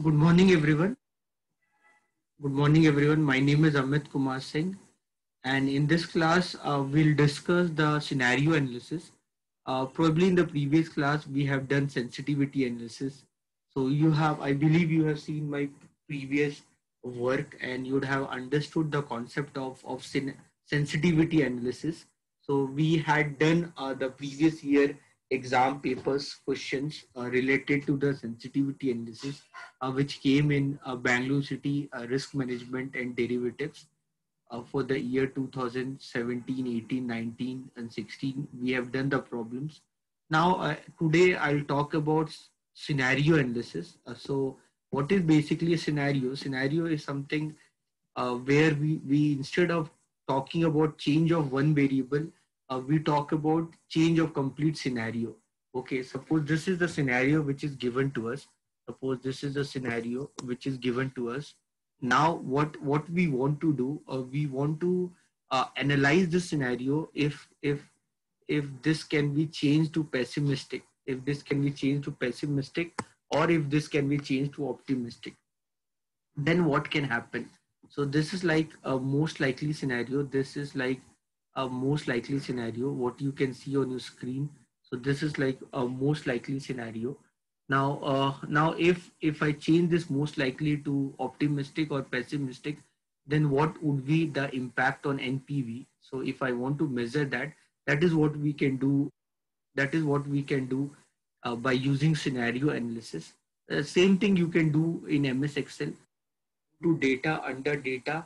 Good morning, everyone. Good morning, everyone. My name is Amit Kumar Singh, and in this class, we'll discuss the scenario analysis. Probably in the previous class, we have done sensitivity analysis. So I believe you have seen my previous work, and you'd have understood the concept of sensitivity analysis. So we had done the previous year exam papers questions related to the sensitivity analysis, which came in Bangalore City risk management and derivatives for the year 2017, 18, 19, and 16. We have done the problems. Now, today I'll talk about scenario analysis. What is basically a scenario? Scenario is something where we instead of talking about change of one variable, we talk about change of complete scenario. Okay, suppose this is the scenario which is given to us. Suppose this is the scenario which is given to us. Now, what we want to do, we want to analyze this scenario if this can be changed to pessimistic, if this can be changed to pessimistic, or if this can be changed to optimistic, then what can happen? So this is like a most likely scenario. This is like a most likely scenario, what you can see on your screen. So this is like a most likely scenario. Now if I change this most likely to optimistic or pessimistic, then what would be the impact on NPV? So if I want to measure that, that is what we can do. That is what we can do by using scenario analysis. Same thing you can do in MS Excel. To data, under data,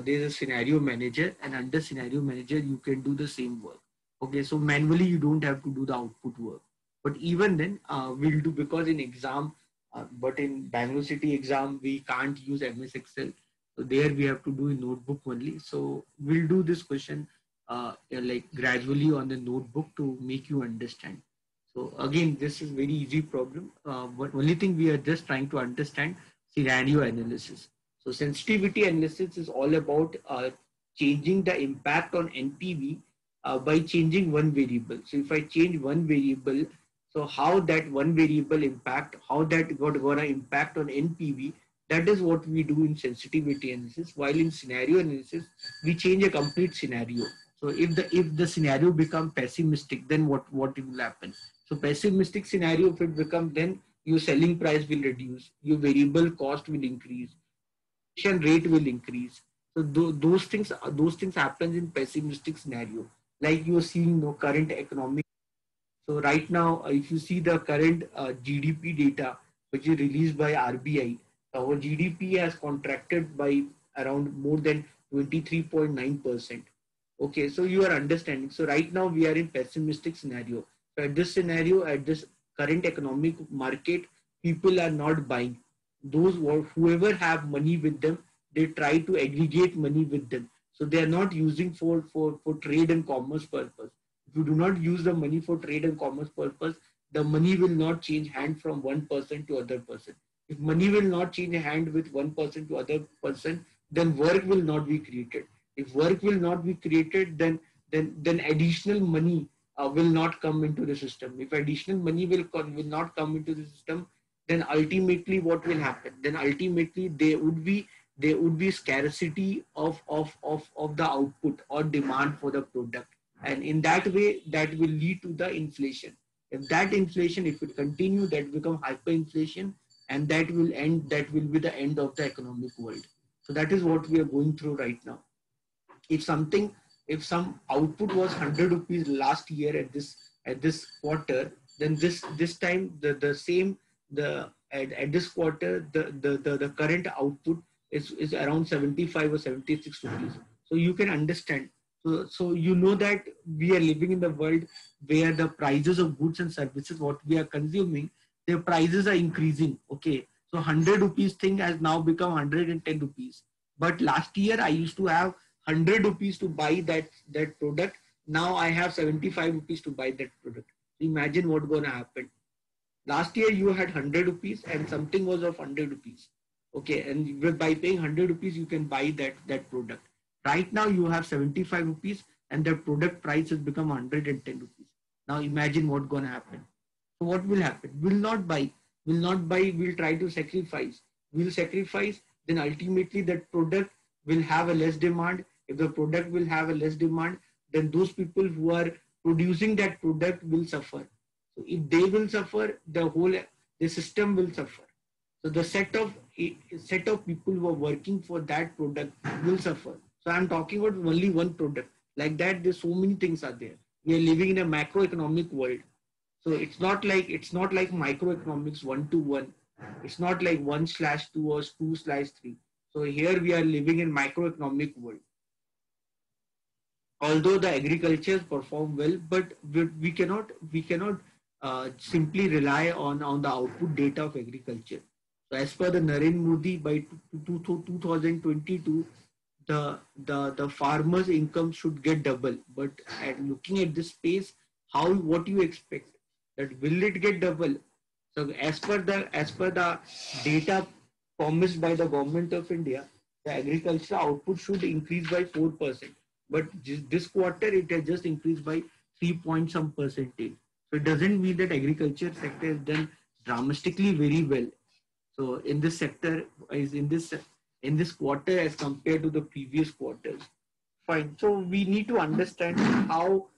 there's a scenario manager, and under scenario manager you can do the same work. Okay, so manually you don't have to do the output work, but even then we'll do, because in exam, but in Bangalore City exam we can't use MS Excel, so there we have to do in notebook only. So we'll do this question like gradually on the notebook to make you understand. So again, this is very easy problem, but only thing we are just trying to understand scenario analysis. So sensitivity analysis is all about changing the impact on NPV by changing one variable. So if I change one variable, so how that one variable impact, how that gonna impact on NPV, that is what we do in sensitivity analysis. While in scenario analysis, we change a complete scenario. So if the scenario become pessimistic, then what will happen? So pessimistic scenario, if it become, then your selling price will reduce, your variable cost will increase, rate will increase. So those things happens in pessimistic scenario. Like you are seeing no current economic. So right now, if you see the current GDP data which is released by RBI, our GDP has contracted by around more than 23.9%. Okay, so you are understanding. So right now we are in pessimistic scenario. So at this scenario, at this current economic market, people are not buying. Whoever have money with them, they try to aggregate money with them. So they are not using for trade and commerce purpose. If you do not use the money for trade and commerce purpose, the money will not change hand from one person to other person. If money will not change hand with one person to other person, then work will not be created. If work will not be created, then additional money will not come into the system. If additional money will not come into the system, then ultimately what will happen? Then ultimately there would be scarcity of the output or demand for the product, and in that way that will lead to the inflation. If that inflation, if it continue, that become hyperinflation, and that will be the end of the economic world. So that is what we are going through right now. If some output was 100 rupees last year at this quarter, then this time the same the at this quarter the current output is around 75 or 76 rupees. So you can understand. So you know that we are living in the world where the prices of goods and services what we are consuming, their prices are increasing. Okay, so 100 rupees thing has now become 110 rupees. But last year I used to have 100 rupees to buy that product. Now I have 75 rupees to buy that product. Imagine what's going to happen. Last year you had 100 rupees and something was of 100 rupees. Okay, and by paying 100 rupees you can buy that product. Right now you have 75 rupees and the product price has become 110 rupees. Now imagine what's going to happen. So what will happen? Will not buy. will not buy, will try to sacrifice. Will sacrifice, then ultimately that product will have a less demand. If the product will have a less demand, then those people who are producing that product will suffer. So if they will suffer, the system will suffer. So the set of people who are working for that product will suffer. So I'm talking about only one product. Like that, there's so many things are there. We are living in a macroeconomic world. So it's not like microeconomics 1 to 1. It's not like 1/2 or 2/3. So here we are living in microeconomic world. Although the agriculture perform well, but we cannot simply rely on the output data of agriculture. So as per the Narendra Modi, by 2022, the farmers' income should get double. But at looking at this space, what you expect, that will it get double? So as per the data promised by the government of India, the agriculture output should increase by 4%. But this quarter it has just increased by 3 point some percentage. So it doesn't mean that agriculture sector has done dramatically very well. So in this sector is in this quarter as compared to the previous quarters. Fine. So we need to understand how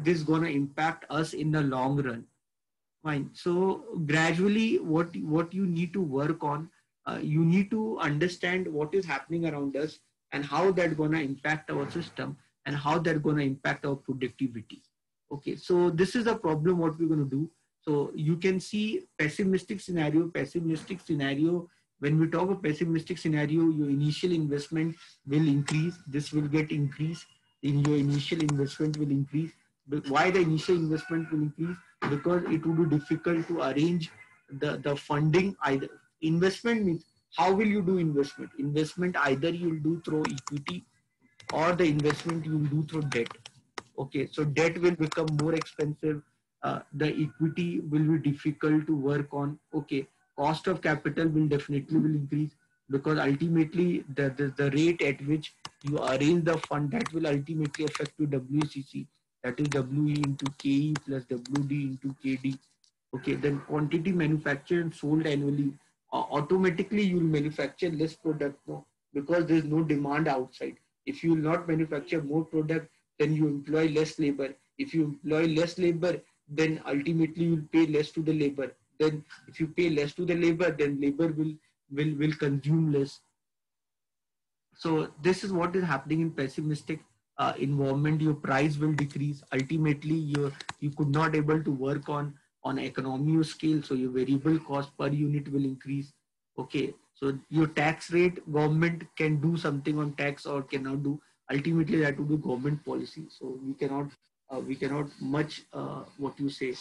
this gonna impact us in the long run. Fine. So gradually, what you need to work on, you need to understand what is happening around us and how that gonna impact our system and how that gonna impact our productivity. Okay. So this is a problem. What we're gonna do. So you can see pessimistic scenario. Pessimistic scenario. When we talk of pessimistic scenario, your initial investment will increase. This will get increased. In your initial investment will increase. But why the initial investment will increase? Because it would be difficult to arrange the funding. Either investment means, how will you do investment? Investment either you'll do through equity or the investment you'll do through debt. Okay, so debt will become more expensive. The equity will be difficult to work on. Okay, cost of capital will definitely will increase, because ultimately the rate at which you arrange the fund, that will ultimately affect your WCC, that is WE into KE plus WD into KD. Okay, then quantity manufactured and sold annually. Automatically you will manufacture less product now, because there is no demand outside. If you will not manufacture more product, then you employ less labor. If you employ less labor, then ultimately you will pay less to the labor. Then if you pay less to the labor, then labor will consume less. So this is what is happening in pessimistic environment. Your price will decrease. Ultimately, you could not able to work on economy of scale. So your variable cost per unit will increase. Okay. So your tax rate, government can do something on tax or cannot do. Ultimately, that will be government policy. So we cannot much what you say,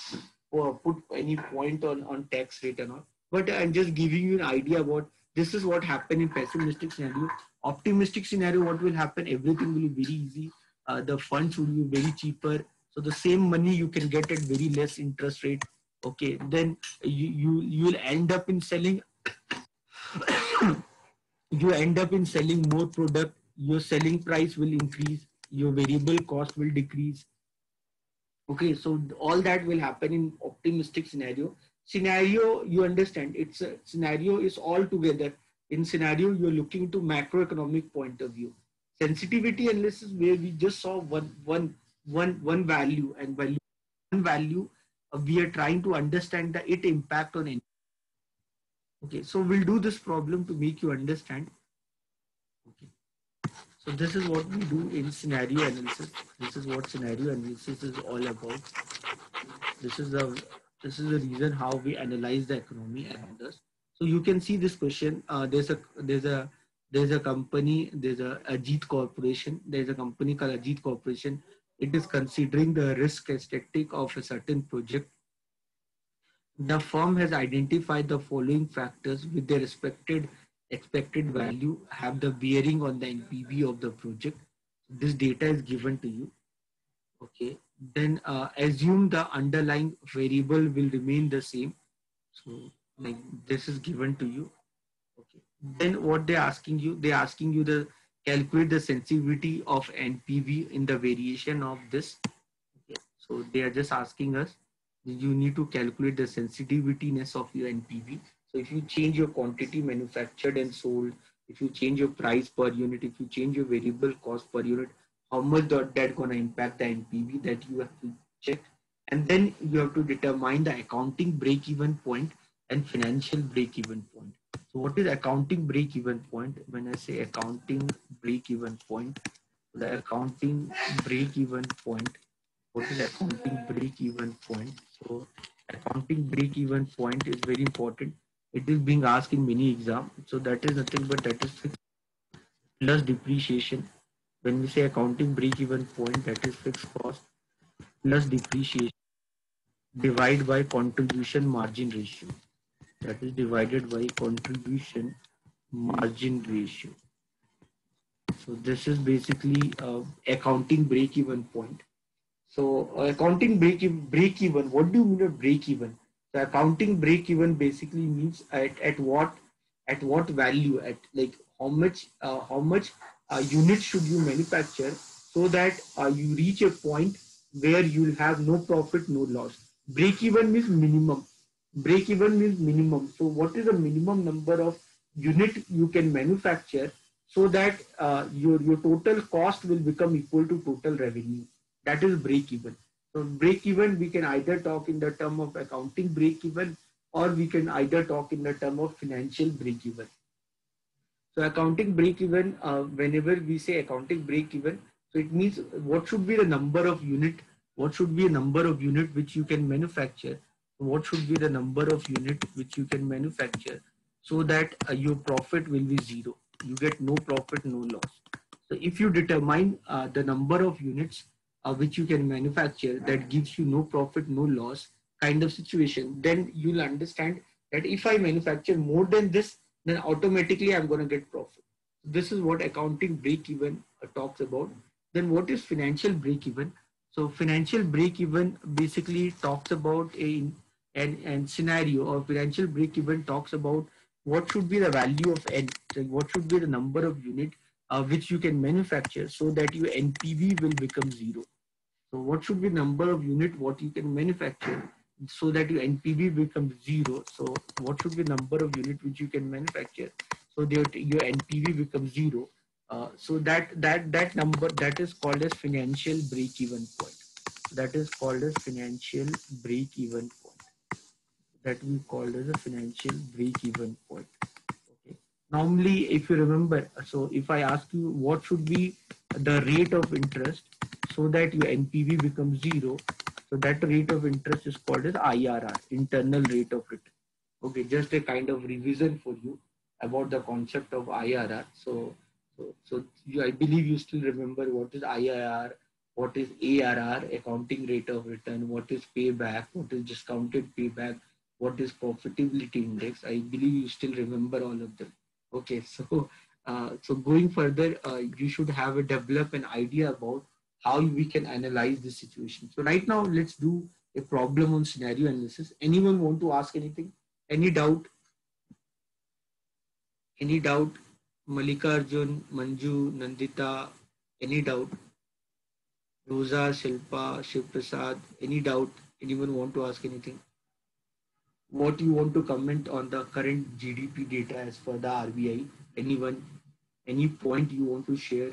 or put any point on tax rate and all. But I'm just giving you an idea about this is what happened in pessimistic scenario. Optimistic scenario, what will happen? Everything will be very easy. The funds will be very cheaper. So the same money you can get at very less interest rate. Okay, then you will end up in selling. You end up in selling more product. Your selling price will increase. Your variable cost will decrease. Okay, so all that will happen in optimistic scenario. Scenario, you understand, it's a scenario is all together. In scenario, you're looking to macroeconomic point of view. Sensitivity analysis, where we just saw one value, and value one value, we are trying to understand the it impact on any. Okay, so we'll do this problem to make you understand. Okay. So this is what we do in scenario analysis. This is what scenario analysis is all about. This is the reason how we analyze the economy around us. So you can see this question. There's a company. There's a Ajit Corporation. There's a company called Ajit Corporation. It is considering the risk statistic of a certain project. The firm has identified the following factors with their expected value have the bearing on the NPV of the project. This data is given to you. Okay. Then assume the underlying variable will remain the same. So like this is given to you. Okay. Then what they're asking you, the calculate the sensitivity of NPV in the variation of this. Okay. So they are just asking us. You need to calculate the sensitivitiness of your NPV. So if you change your quantity manufactured and sold, if you change your price per unit, if you change your variable cost per unit, how much that going to impact the NPV, that you have to check. And then you have to determine the accounting break-even point and financial break-even point. So what is accounting break-even point? When I say accounting break-even point, the accounting break-even point, what is accounting break-even point? So accounting break-even point is very important. It is being asked in many exams. So that is nothing but that is fixed plus depreciation. When we say accounting break-even point, that is fixed cost plus depreciation divided by contribution margin ratio. That is divided by contribution margin ratio. So this is basically accounting break-even point. So accounting break even. What do you mean by break even? So accounting break even basically means at what value, at like how much units should you manufacture so that you reach a point where you'll have no profit, no loss. Break even means minimum. Break even means minimum. So what is the minimum number of unit you can manufacture so that your total cost will become equal to total revenue? That is break even. So break even, we can either talk in the term of accounting break even, or we can either talk in the term of financial break even. So accounting break even, whenever we say accounting break even, so it means what should be the number of unit, what should be a number of unit which you can manufacture, what should be the number of unit which you can manufacture so that your profit will be zero. You get no profit, no loss. So if you determine the number of units which you can manufacture that gives you no profit, no loss kind of situation, then you'll understand that if I manufacture more than this, then automatically I'm going to get profit. This is what accounting break even talks about. Then what is financial break even? So financial break even basically talks about an scenario, or financial break even talks about what should be the value of N, like what should be the number of unit which you can manufacture so that your NPV will become zero. So what should be number of unit what you can manufacture so that your NPV becomes zero? So what should be number of unit which you can manufacture so that your NPV becomes zero? So that number, that is called as financial break even point. That is called as financial break even point. That we called as a financial break even point. Okay. Normally, if you remember, so if I ask you what should be the rate of interest so that your NPV becomes zero, so that rate of interest is called as IRR, internal rate of return. Okay, just a kind of revision for you about the concept of IRR. I believe you still remember what is IRR, what is ARR, accounting rate of return, what is payback, what is discounted payback, what is profitability index. I believe you still remember all of them. Okay, so going further, you should have a develop an idea about how we can analyze this situation. So right now, let's do a problem on scenario analysis. Anyone want to ask anything? Any doubt? Any doubt? Malika Arjun, Manju, Nandita, any doubt? Rosa, Shilpa, Shiv Prasad, any doubt? Anyone want to ask anything? What you want to comment on the current GDP data as per the RBI? Anyone? Any point you want to share?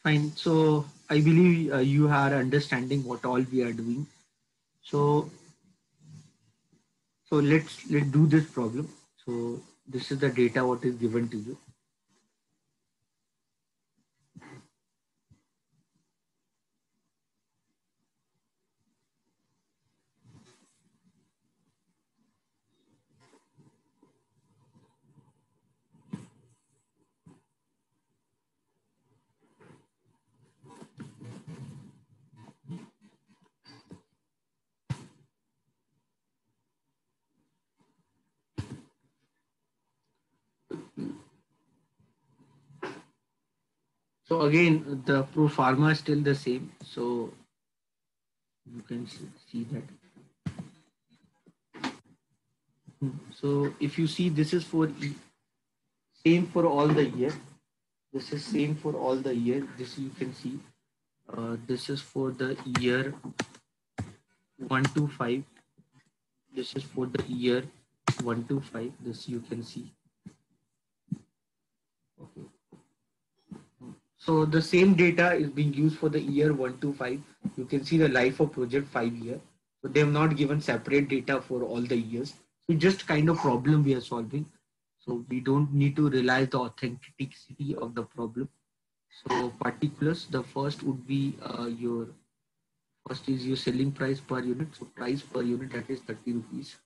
Fine. So I believe you are understanding what all we are doing. So let's do this problem. So this is the data what is given to you. So again, the pro forma is still the same. So you can see that. So if you see, this is for same for all the year. This is same for all the year. This you can see. This is for the year 1 to 5. This is for the year 1 to 5. This you can see. Okay. So the same data is being used for the year 1 to 5. You can see the life of project 5 year. So they have not given separate data for all the years. So just kind of problem we are solving. So we don't need to realize the authenticity of the problem. So particulars, the first would be your first is your selling price per unit. So price per unit, that is 30 rupees.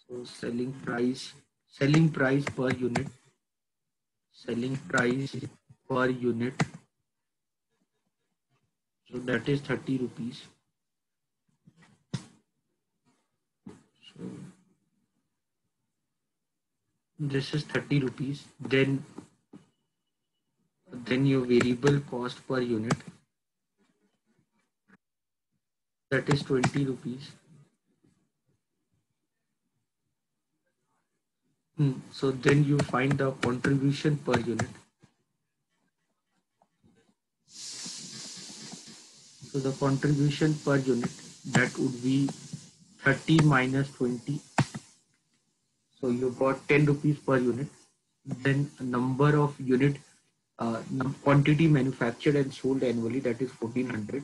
So selling price per unit, selling price per unit. So that is 30 rupees. So this is 30 rupees. Then your variable cost per unit, that is 20 rupees. So then you find the contribution per unit. So the contribution per unit, that would be 30 minus 20. So you got 10 rupees per unit. Then number of unit, quantity manufactured and sold annually, that is 1400.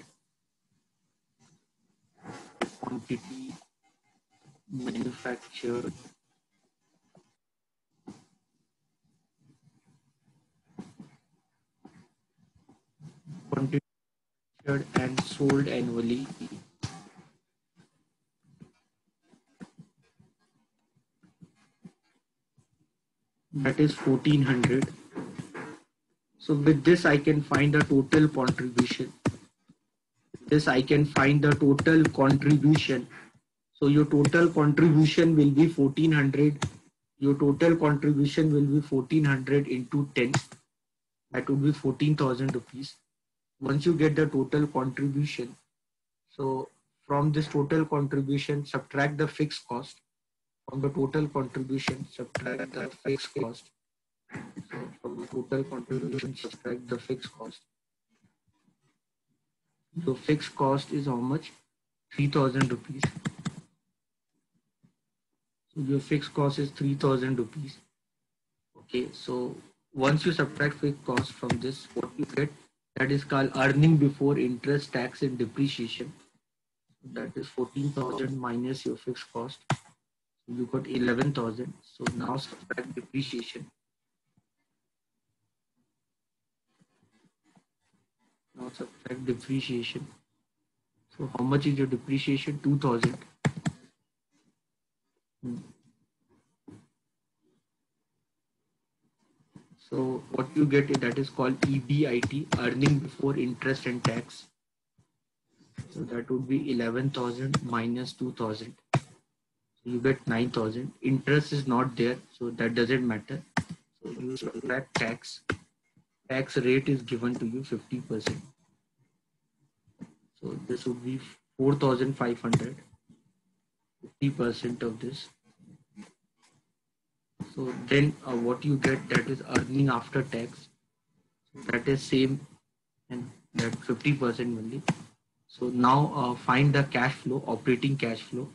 Quantity manufactured quantity manufactured and sold annually, that is 1400. So with this I can find the total contribution. This I can find the total contribution. So your total contribution will be 1400. Your total contribution will be 1400 into 10. That would be 14,000 rupees. Once you get the total contribution, so from this total contribution, subtract the fixed cost. From the total contribution, subtract the fixed cost. So from the total contribution, subtract the fixed cost. So fixed cost is how much? 3,000 rupees. So your fixed cost is 3,000 rupees. Okay, so once you subtract fixed cost from this, what you get, that is called earning before interest, tax and depreciation. That is 14,000 minus your fixed cost. So you got 11,000. So now subtract depreciation. Now subtract depreciation. So how much is your depreciation? 2,000. So what you get, that is called EBIT, earning before interest and tax. So that would be 11,000 minus 2,000. So you get 9,000. Interest is not there, so that doesn't matter. So you subtract tax. Tax rate is given to you 50%. So this would be 4,500. 50% of this. So then what you get, that is earning after tax. So that is same, and that 50% only. So now find the cash flow, operating cash flow.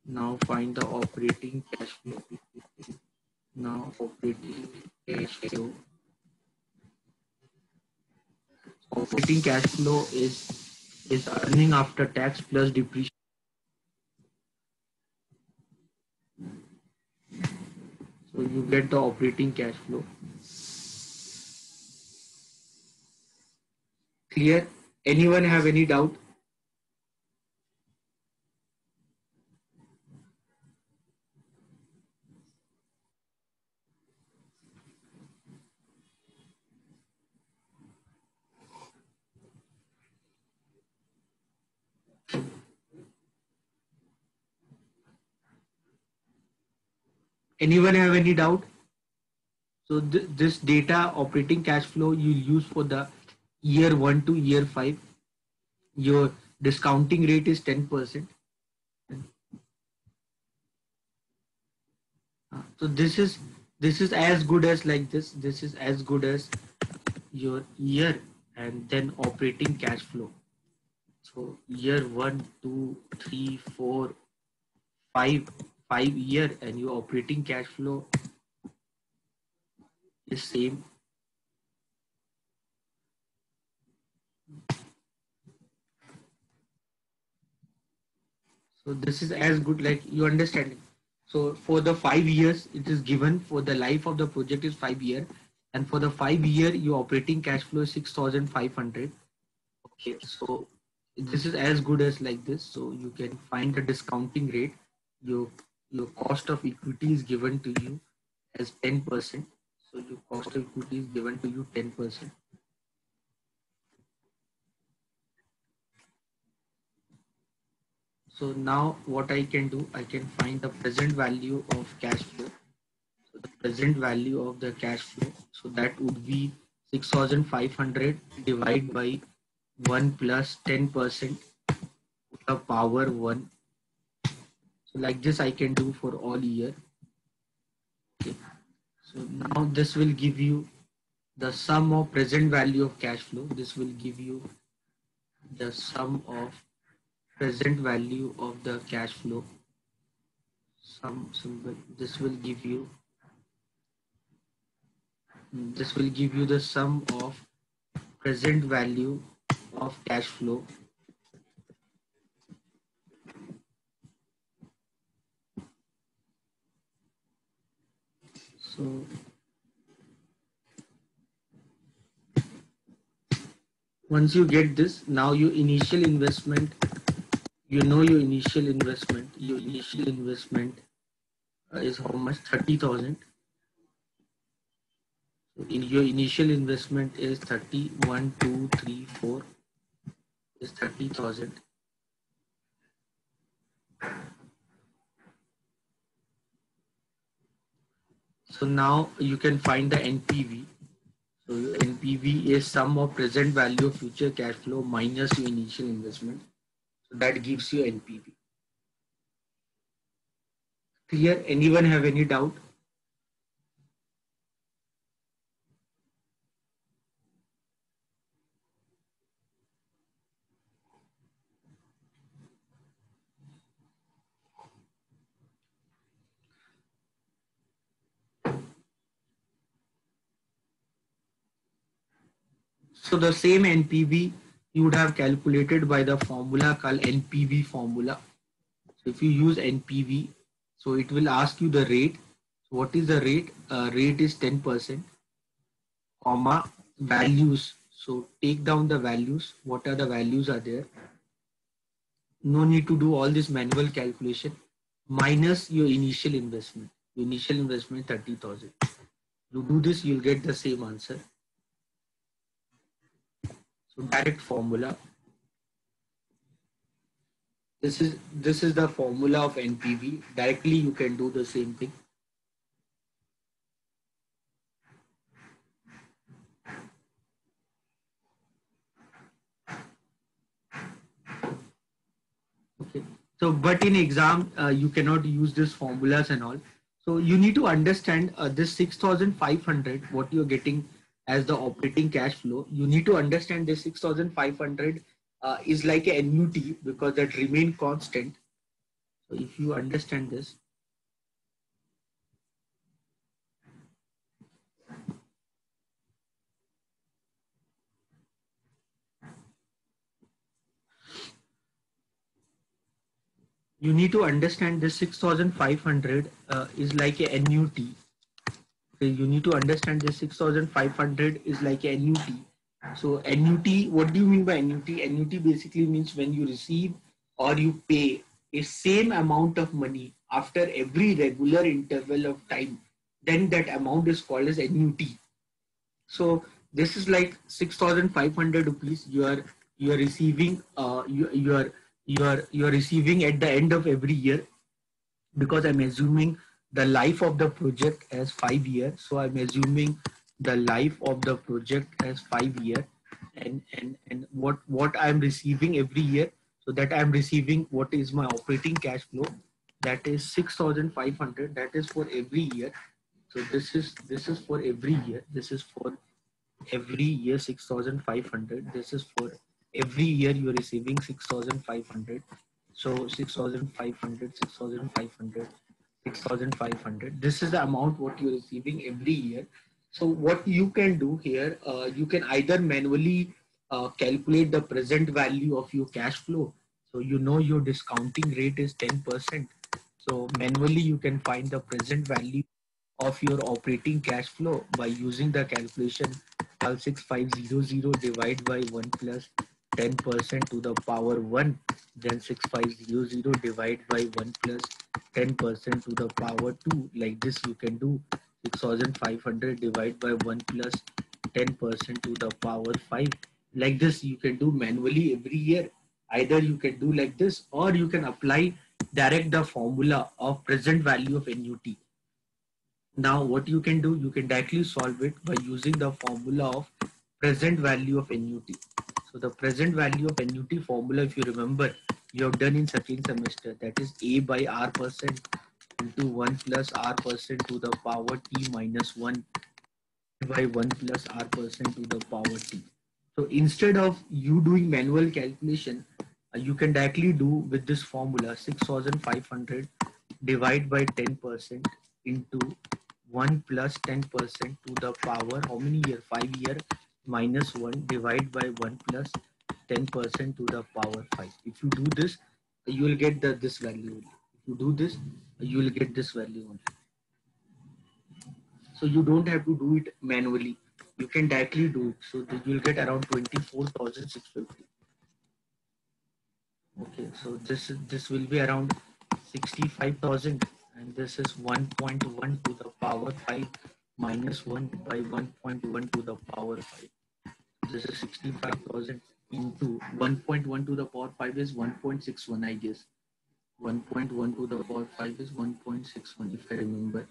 Now find the operating cash flow. Now operating cash flow. Operating cash flow is earning after tax plus depreciation. get the operating cash flow. Clear? Anyone have any doubt? Anyone have any doubt? So this data operating cash flow you use for the year 1 to year 5. Your discounting rate is 10%. So this is as good as like this. This is as good as your year and then operating cash flow. So year 1, 2, 3, 4, 5 year and your operating cash flow is same. So this is as good like you understand it. So for the 5 years it is given for the life of the project is 5 year, and for the 5 year your operating cash flow is 6,500. Okay, so this is as good as like this. So you can find the discounting rate. Your cost of equity is given to you as 10%. So your cost of equity is given to you 10%. So now what I can do, I can find the present value of cash flow. So the present value of the cash flow, so that would be 6,500 divided by 1 plus 10% to the power 1. So like this I can do for all year. Okay. So now this will give you the sum of present value of cash flow. This will give you the sum of present value of the cash flow. Sum symbol. This will give you the sum of present value of cash flow. So once you get this, now your initial investment, your initial investment, is how much? 30,000. So in your initial investment is 31, 2, 3, 4 is 30,000. So now you can find the NPV. So your NPV is sum of present value of future cash flow minus your initial investment. So that gives you NPV. Clear? Anyone have any doubt? So the same NPV you would have calculated by the formula called NPV formula. So if you use NPV, so it will ask you the rate. So what is the rate? Rate is 10%, comma, values. So take down the values. What are the values are there? No need to do all this manual calculation. Minus your initial investment. Your initial investment 30,000. You do this, you'll get the same answer. So direct formula. This is the formula of NPV. Directly you can do the same thing. Okay. So, but in exam, you cannot use these formulas and all. So you need to understand this 6,500, what you're getting as the operating cash flow. You need to understand this 6,500 is like an annuity because that remain constant. So if you understand this, you need to understand this 6,500 is like an annuity. Okay, you need to understand this 6,500 is like an annuity. So annuity, what do you mean by annuity? Annuity basically means when you receive or you pay a same amount of money after every regular interval of time, then that amount is called as annuity. So this is like 6,500 rupees you are receiving you are receiving at the end of every year, because I'm assuming the life of the project as 5 years. So I'm assuming the life of the project as 5 years, and what I'm receiving every year. So that I'm receiving what is my operating cash flow. That is 6,500. That is for every year. So this is for every year. This is for every year 6,500. This is for every year you're receiving 6,500. So 6,500, 6,500, 6,500. This is the amount what you're receiving every year. So what you can do here, you can either manually calculate the present value of your cash flow. So you know your discounting rate is 10%. So manually you can find the present value of your operating cash flow by using the calculation 6500 divide by 1 plus 10% to the power 1, then 6500 divide by 1 plus 10% to the power 2. Like this you can do 6,500 divide by 1 plus 10% to the power 5. Like this you can do manually every year. Either you can do like this, or you can apply direct the formula of present value of annuity. Now what you can do, you can directly solve it by using the formula of present value of annuity. So the present value of annuity formula, if you remember, you have done in second semester, that is A by R percent into 1 plus R percent to the power T minus 1 by 1 plus R percent to the power T. So instead of you doing manual calculation, you can directly do with this formula 6,500 divide by 10% into 1 plus 10% to the power how many year? 5 year minus 1 divide by 1 plus 10% to the power 5. If you do this, you will get this value only. If you do this, you will get this value only. So you don't have to do it manually. You can directly do it. So that you'll get around 24,650. Okay, so this will be around 65,000, and this is 1.1 to the power 5 minus 1 by 1.1 to the power 5. This is 65,000 into 1.1 to the power 5 is 1.61, I guess. 1.1 to the power 5 is 1.61 if I remember.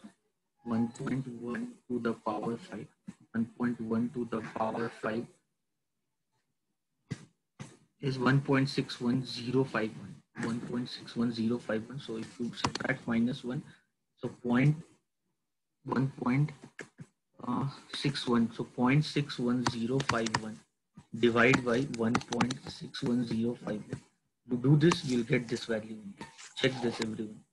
1.1 to the power 5. 1.1 to the power 5 is 1.61051. 1.61051. So if you subtract minus 1, so 1.61. So 0.61051 divide by 1.61051. To do this, you'll get this value. Check this, everyone.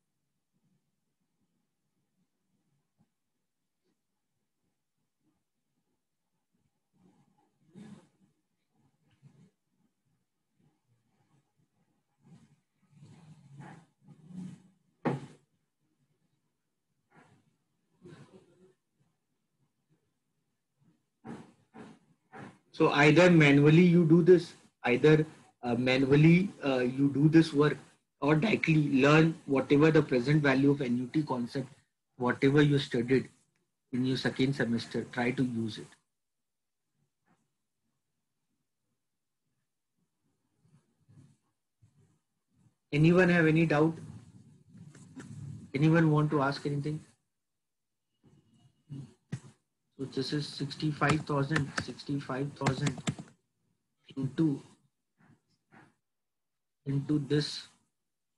So either manually you do this, either manually you do this work, or directly learn whatever the present value of annuity concept, whatever you studied in your second semester, try to use it. Anyone have any doubt? Anyone want to ask anything? So this is 65,000, 65,000 into this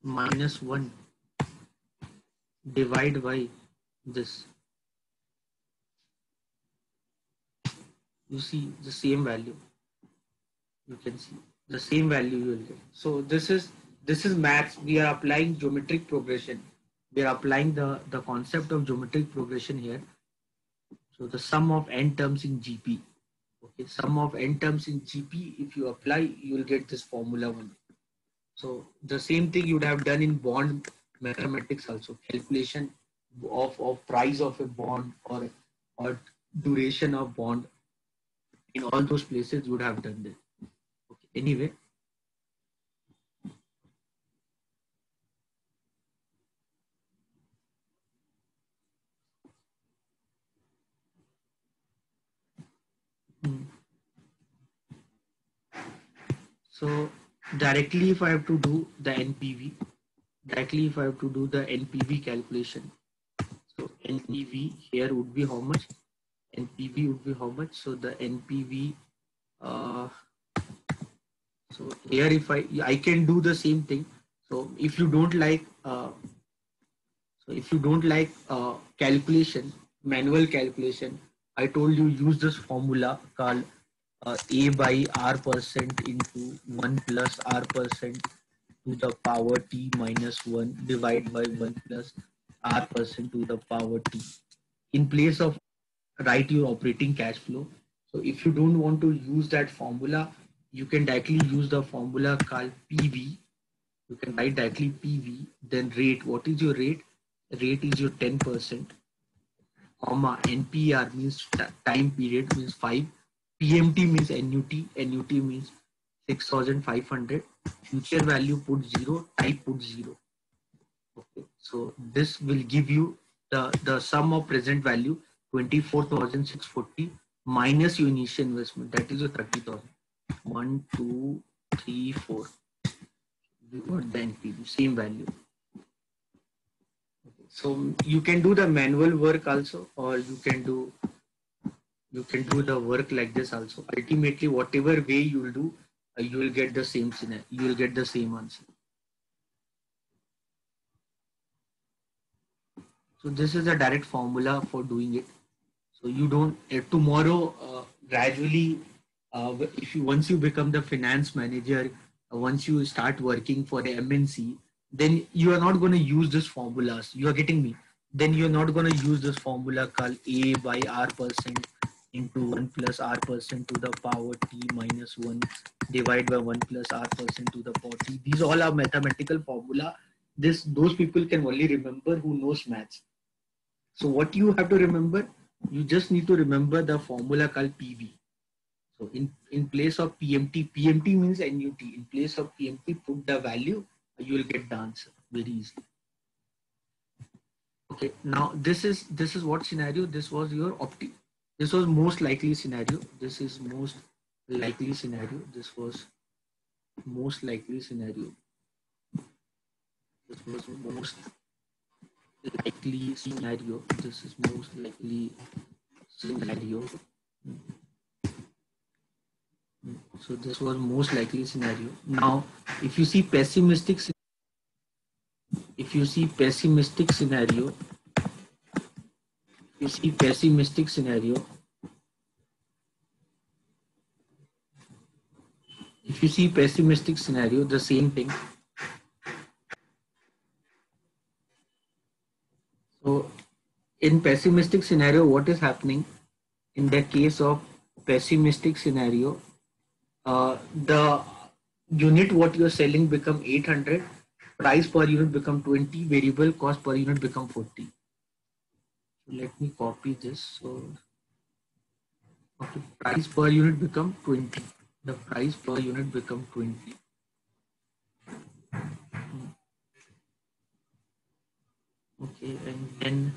minus 1 divide by this. You see the same value. You can see the same value you will get. So this is maths. We are applying geometric progression. We are applying the concept of geometric progression here. So the sum of n terms in GP. Okay, sum of n terms in GP. If you apply, you will get this formula one. So the same thing you would have done in bond mathematics also. Calculation of price of a bond, or or duration of bond. In all those places you would have done this. Okay. Anyway, so directly if I have to do the NPV, directly if I have to do the NPV calculation, so NPV here would be how much? NPV would be how much? So the NPV, uh, so here if I can do the same thing. So if you don't like, calculation, manual calculation, I told you use this formula called A by R percent into 1 plus R percent to the power T minus 1 divided by 1 plus R percent to the power T. In place of write your operating cash flow. So if you don't want to use that formula, you can directly use the formula called PV. You can write directly PV, then rate. What is your rate? Rate is your 10%, comma, NPR means time period means 5, PMT means NUT, NUT means 6500, future value put 0, type put 0. Okay, so this will give you the sum of present value 24,640 minus your initial investment, that is your 30,000. 1, 2, 3, 4. You got the NPV, same value. So you can do the manual work also, or you can do the work like this also. Ultimately, whatever way you will do, you will get the same scenario. You will get the same answer. So this is a direct formula for doing it. So you don't tomorrow gradually. If you once you become the finance manager, once you start working for the MNC, then you are not going to use this formulas. You are getting me? Then you are not going to use this formula called A by R percent into 1 plus R percent to the power T minus 1 divided by 1 plus R percent to the power T. These all are mathematical formula. Those people can only remember who knows maths. So what you have to remember, you just need to remember the formula called PV. So in place of PMT, PMT means NUT. In place of PMT, put the value, you will get the answer very easily. Okay, now this is what scenario? This was your this was most likely scenario. This is most likely scenario. This was most likely scenario. This was most likely scenario. This is most likely scenario. So this was most likely scenario. Now, if you see pessimistic scenario, if you see pessimistic scenario, the same thing. So in pessimistic scenario, what is happening? In the case of pessimistic scenario, the unit what you're selling become 800, price per unit become 20, variable cost per unit become 40. So let me copy this. So okay, price per unit become 20. The price per unit become 20. Okay, and then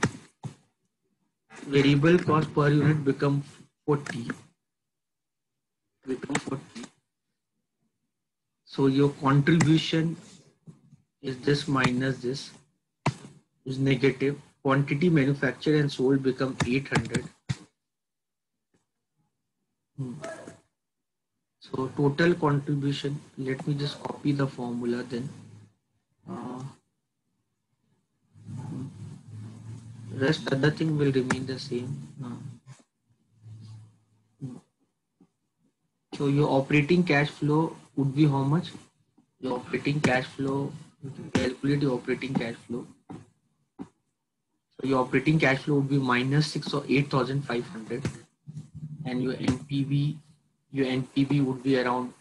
variable cost per unit become 40. So your contribution is this minus this is negative. Quantity manufactured and sold become 800. So total contribution, let me just copy the formula then. Rest other thing will remain the same. So your operating cash flow would be how much? Your operating cash flow, calculate your operating cash flow. So your operating cash flow would be minus 6 or 8,500, and your NPV would be around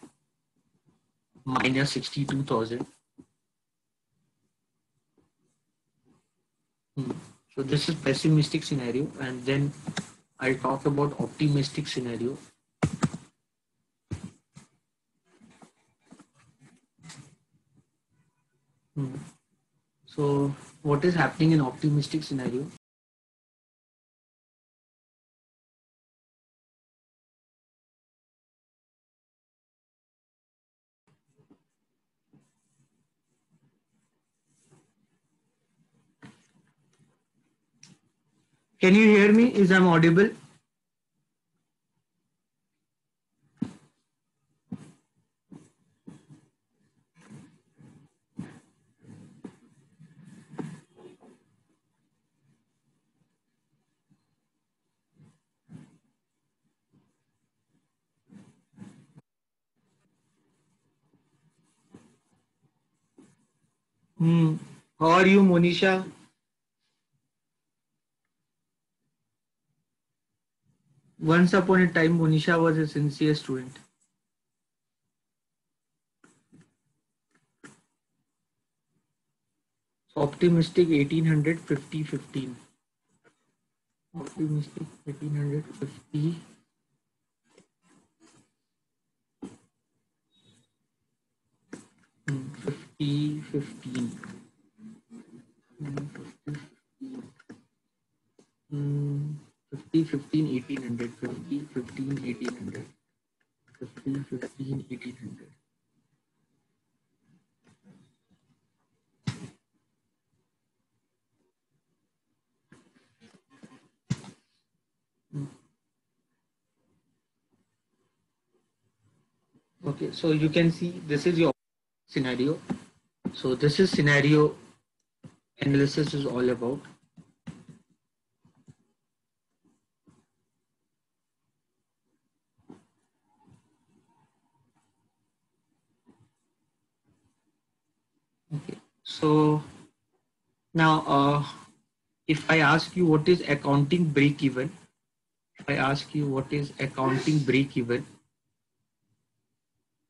minus 62,000. So this is pessimistic scenario, and then I'll talk about optimistic scenario. So what is happening in optimistic scenario? Can you hear me? Is I'm audible? How are you, Monisha? Once upon a time, Monisha was a sincere student. So optimistic 1800 50 15. Optimistic 1800 50 50 15. 50 15 1800 50 15 1800 50 15 1800. Okay, so you can see this is your scenario. So this is scenario analysis is all about. Okay, so now if I ask you what is accounting break even, if I ask you what is accounting break even,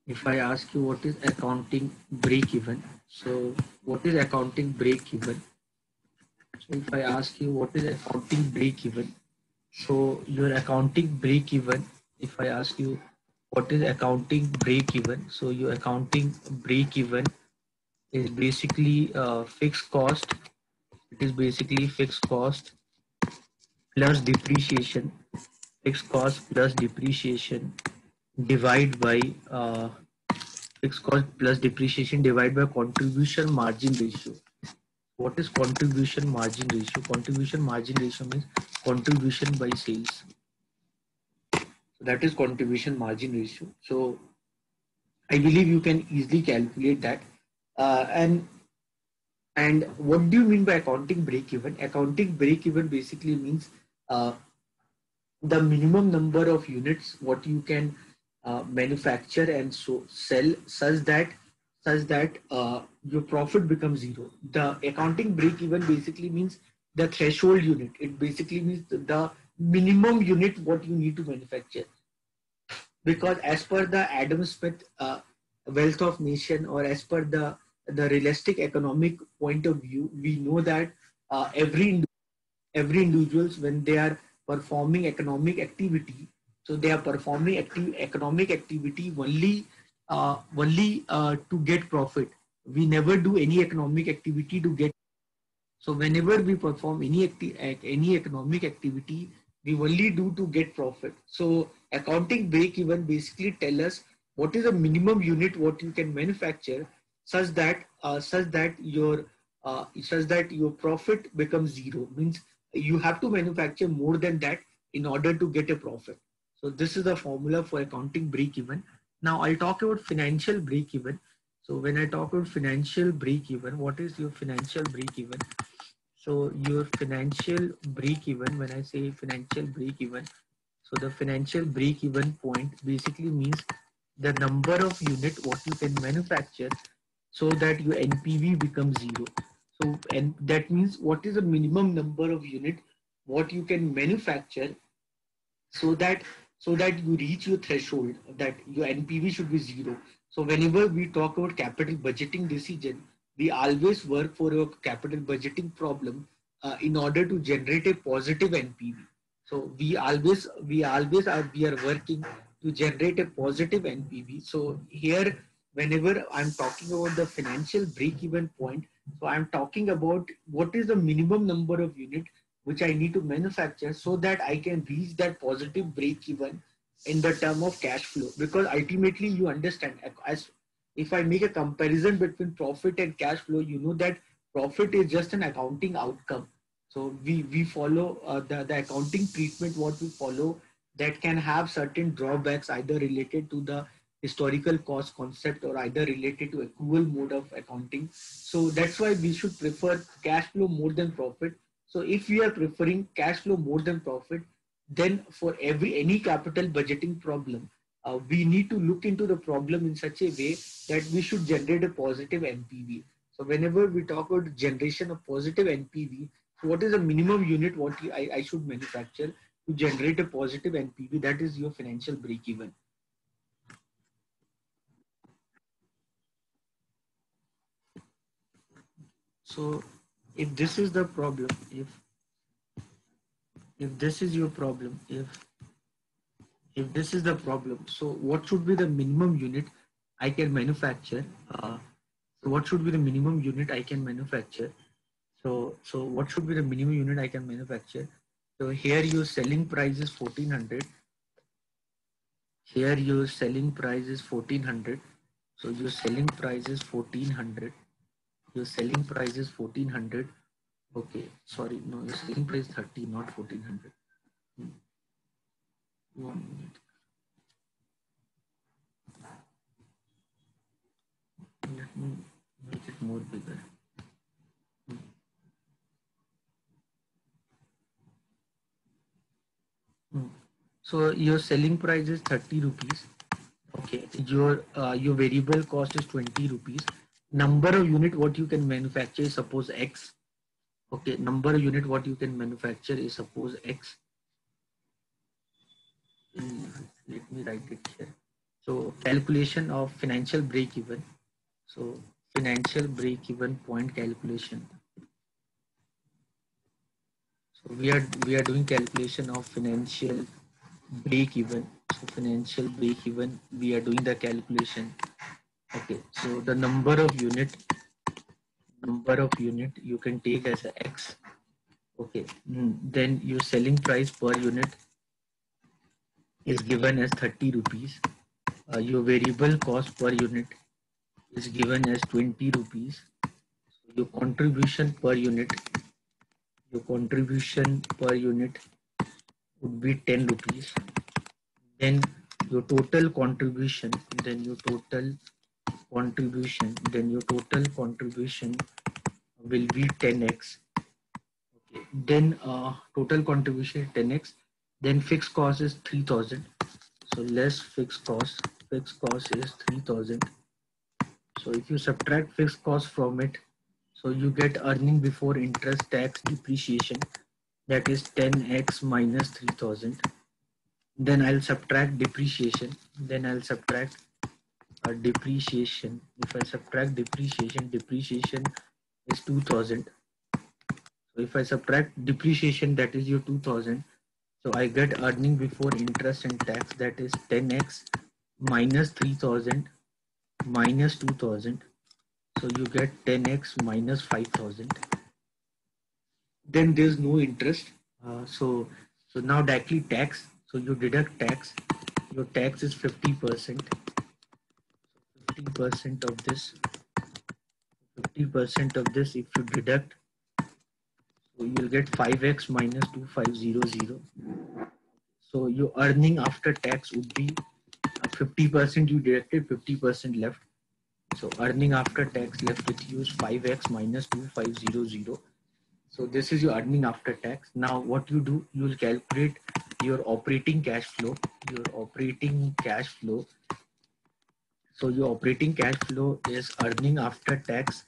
if I ask you what is accounting break even, so what is accounting break even? So if I ask you what is accounting break even, so your accounting break even, if I ask you what is accounting break even, so your accounting break even is basically fixed cost. It is basically fixed cost plus depreciation, fixed cost plus depreciation divide by fixed cost plus depreciation divided by contribution margin ratio. What is contribution margin ratio? Contribution margin ratio means contribution by sales. So that is contribution margin ratio. So I believe you can easily calculate that. And what do you mean by accounting break even? Accounting break even basically means uh, the minimum number of units what you can manufacture and so sell such that your profit becomes zero. The accounting break even basically means the threshold unit. It basically means the minimum unit what you need to manufacture, because as per the Adam Smith wealth of nation, or as per the realistic economic point of view, we know that every individuals, when they are performing economic activity, so they are performing economic activity only to get profit. We never do any economic activity to get. So whenever we perform any economic activity, we only do to get profit. So accounting break even basically tell us what is a minimum unit what you can manufacture, such that your profit becomes zero. Means you have to manufacture more than that in order to get a profit. So this is the formula for accounting break even. Now I'll talk about financial break even. So when I talk about financial break even, what is your financial break even? So your financial break even, when I say financial break even, so the financial break even point basically means the number of unit what you can manufacture so that your NPV becomes zero. So, and that means what is the minimum number of unit what you can manufacture so that you reach your threshold that your NPV should be zero. So whenever we talk about capital budgeting decision, we always work for a capital budgeting problem in order to generate a positive NPV. So we are working to generate a positive NPV. So here, whenever I'm talking about the financial break-even point, so I'm talking about what is the minimum number of unit which I need to manufacture so that I can reach that positive break-even in the term of cash flow. Because ultimately, you understand, as if I make a comparison between profit and cash flow, you know that profit is just an accounting outcome. So we follow the accounting treatment what we follow that can have certain drawbacks either related to the historical cost concept or either related to accrual mode of accounting. So that's why we should prefer cash flow more than profit. So if we are preferring cash flow more than profit, then for any capital budgeting problem, we need to look into the problem in such a way that we should generate a positive NPV. So whenever we talk about generation of positive NPV, so what is the minimum unit I should manufacture to generate a positive NPV? That is your financial break even. So if this is the problem, if this is your problem, if this is the problem, so what should be the minimum unit I can manufacture? So what should be the minimum unit I can manufacture? So what should be the minimum unit I can manufacture? So here your selling price is 1400. Here your selling price is 1400. So your selling price is 1400. Your selling price is 1400. Okay, sorry, no, your selling price is 30, not 1400. 1 minute. Let me make it more bigger. So your selling price is 30 rupees. Okay, your variable cost is 20 rupees. Number of unit what you can manufacture is suppose X. Okay, number of unit what you can manufacture is suppose X. Let me write it here. So calculation of financial break even. So financial break even point calculation. So we are doing calculation of financial break even. So financial break even, we are doing the calculation. Okay, so the number of unit you can take as a X. Okay, then your selling price per unit is given as 30 rupees. Your variable cost per unit is given as 20 rupees. So your contribution per unit would be 10 rupees. Then your total contribution, then your total contribution will be 10x. Okay. Then total contribution is 10x. Then fixed cost is 3000. So less fixed cost is 3000. So if you subtract fixed cost from it, so you get earning before interest, tax, depreciation, that is 10x minus 3000. Then I'll subtract depreciation. Depreciation. If I subtract depreciation is 2000. So if I subtract depreciation, that is your 2000. So I get earning before interest and tax, that is 10x minus 3000 minus 2000. So you get 10x minus 5000. Then there's no interest. So now directly tax. So you deduct tax. Your tax is 50%. 50% of this. 50% of this, if you deduct, so you'll get 5x minus 2500. So your earning after tax would be 50% you deducted, 50% left. So earning after tax left with you is 5x minus 2500. So this is your earning after tax. Now what you do, you will calculate your operating cash flow. So your operating cash flow is earning after tax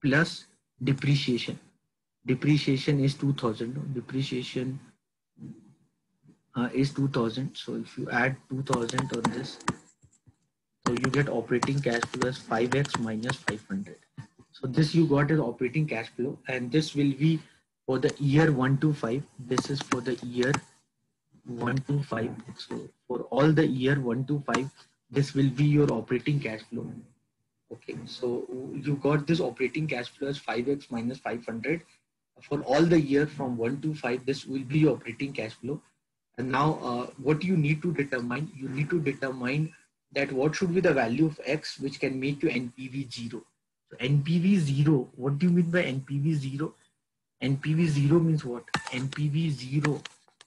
plus depreciation. Depreciation is 2000. Depreciation is 2000. So if you add 2000 on this, so you get operating cash flow as 5x minus 500. So this you got as operating cash flow, and this will be for the year 1 to 5. This is for the year 1 to 5. So for all the year 1 to 5, this will be your operating cash flow. Okay, so you got this operating cash flow as 5x minus 500 for all the year from 1 to 5. This will be your operating cash flow. And now what you need to determine, you need to determine that what should be the value of x which can make you NPV 0. So NPV 0, what do you mean by NPV 0? NPV 0 means what? NPV 0,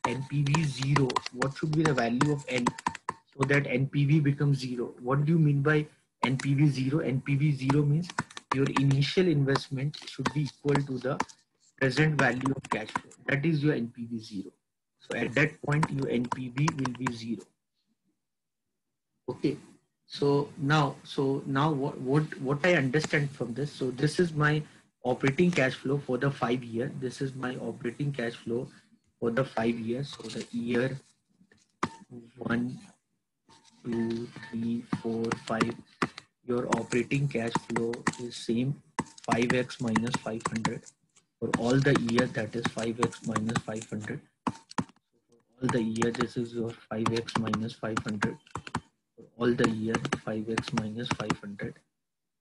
NPV 0, what should be the value of n so that NPV becomes 0? What do you mean by NPV 0? NPV 0 means your initial investment should be equal to the present value of cash flow. That is your NPV 0. So at that point, your NPV will be 0. Okay. So now what I understand from this. So this is my operating cash flow for the 5 year. This is my operating cash flow for the 5 years. So the year 1, 2, 3, 4, 5. Your operating cash flow is same 5x minus 500 for all the year. That is 5x minus 500. All the year, this is your 5x minus 500 for all the year, 5x minus 500.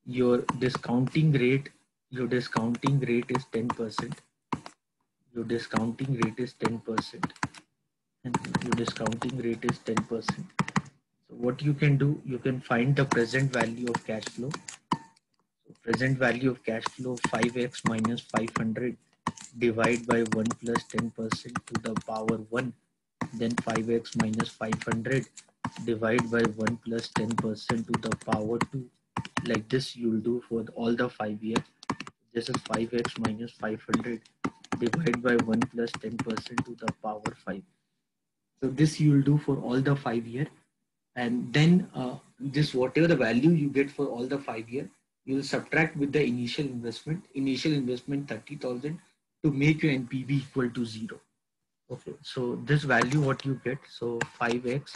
Your discounting rate is 10%. Your discounting rate is 10%, and your discounting rate is 10%. So what you can do, you can find the present value of cash flow. So present value of cash flow 5x minus 500 divide by 1 plus 10% to the power 1. Then 5x minus 500 divide by 1 plus 10% to the power 2. Like this you will do for all the 5 years. This is 5x minus 500 divide by 1 plus 10% to the power 5. So this you will do for all the 5 years. And then this whatever the value you get for all the 5 years, you will subtract with the initial investment 30,000 to make your NPV equal to 0. Okay, so this value what you get, so 5x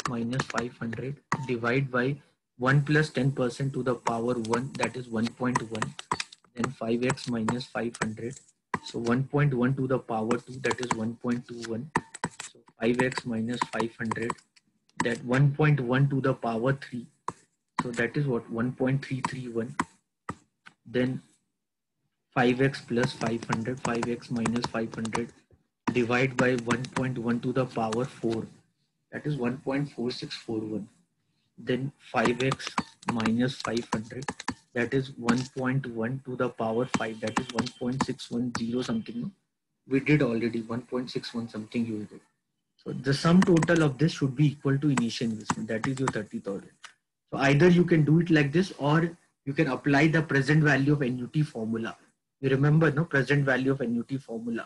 minus 500 divide by 1 plus 10% to the power 1, that is 1.1. Then 5x minus 500, so 1.1 to the power 2, that is 1.21. So 5x minus 500, that 1.1 to the power 3, so that is what, 1.331. Then 5x plus 500, 5x minus 500 divide by 1.1 to the power 4, that is 1.4641. Then 5x minus 500, that is 1.1 to the power 5, that is 1.610 something. We did already 1.61 something you did. So the sum total of this should be equal to initial investment, that is your 30,000. So either you can do it like this, or you can apply the present value of NUT formula. You remember, no, present value of NUT formula.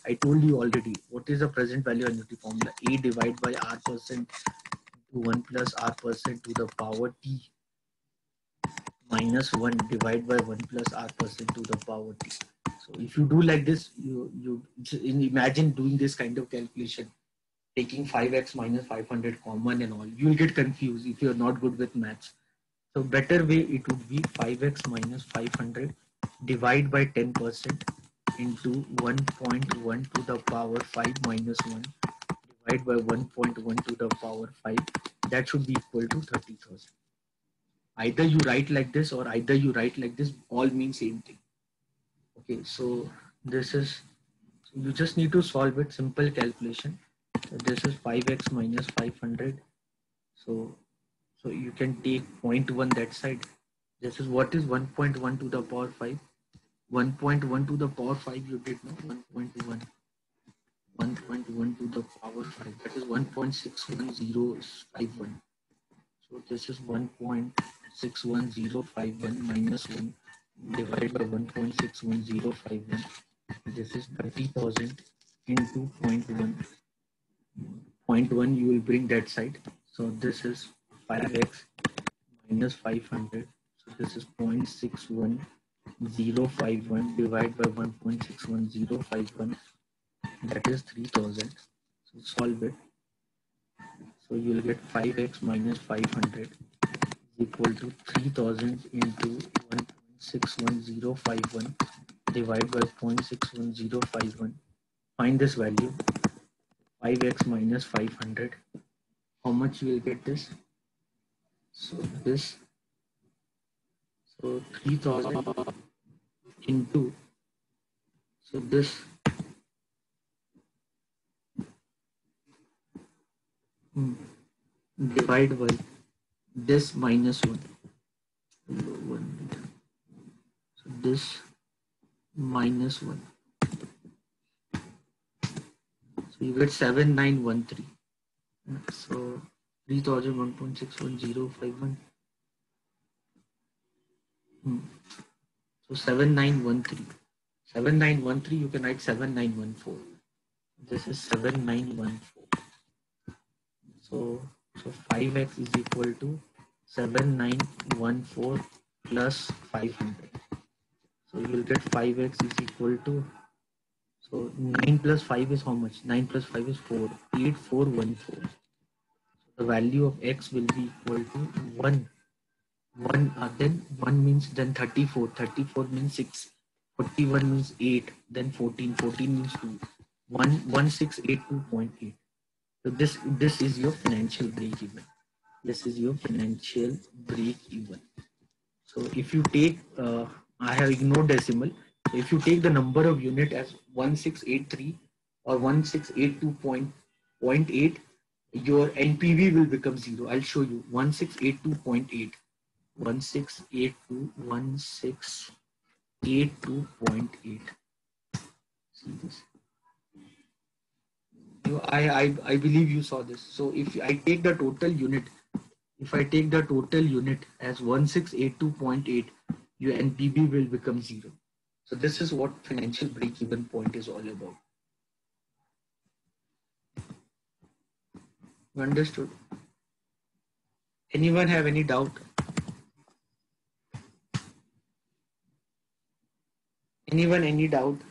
I told you already. What is the present value of NUT formula? A divided by R percent to 1 plus R percent to the power T minus 1 divided by 1 plus R percent to the power T. So if you do like this, you imagine doing this kind of calculation, taking 5x minus 500 common and all, you will get confused if you're not good with maths. So better way it would be 5x minus 500 divide by 10% into 1.1 to the power 5 minus 1 divide by 1.1 to the power 5. That should be equal to 30,000. Either you write like this or either you write like this, all mean same thing. Okay, so this is, you just need to solve it, simple calculation. So this is 5x minus 500. So you can take 0.1 that side. This is what is 1.1 to the power 5. 1.1 to the power 5 you did, no? 1.1. 1.1 to the power 5. That is 1.61051. So this is 1.61051 minus 1 divided by 1.61051. This is 30,000 into 0.1. 0.1 you will bring that side. So this is 5x minus 500. So this is 0.61051 divided by 1.61051. That is 3000. So solve it. So you will get 5x minus 500 is equal to 3000 into 1.61051 divide by 0.61051. Find this value, 5x minus 500. How much you will get this? So this, so 3000 into, so this divide by this minus 1. So this minus 1. So you get 7913. So 3001.61051. So 7913. 7913, you can write 7914. This is 7914. So 5x is equal to 7914 plus 500. So you will get 5x is equal to, so 9 plus 5 is how much? 9 plus 5 is 4. 8414. So the value of x will be equal to 1. Then 1 means then 34. 34 means 6. 41 means 8. Then 14. 14 means 2. 1682.8. So this is your financial break even. This is your financial break even. So if you take, I have ignored decimal. So if you take the number of unit as 1683 or 1682.8, your NPV will become 0. I'll show you 1682.8. 1682.8. See this. I believe you saw this. So if I take the total unit, if I take the total unit as 1682.8, your NPV will become 0. So this is what financial break-even point is all about. You understood? Anyone have any doubt? Anyone any doubt?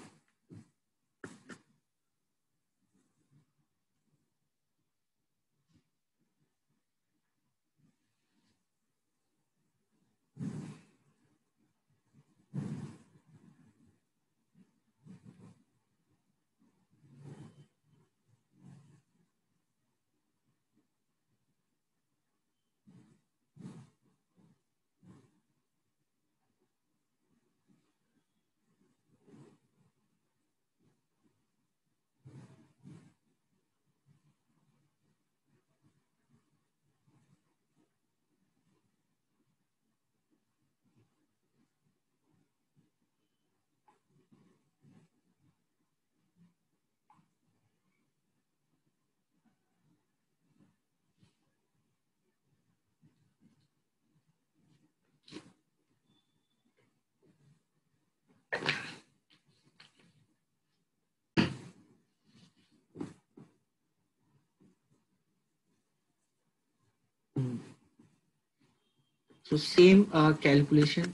So same calculation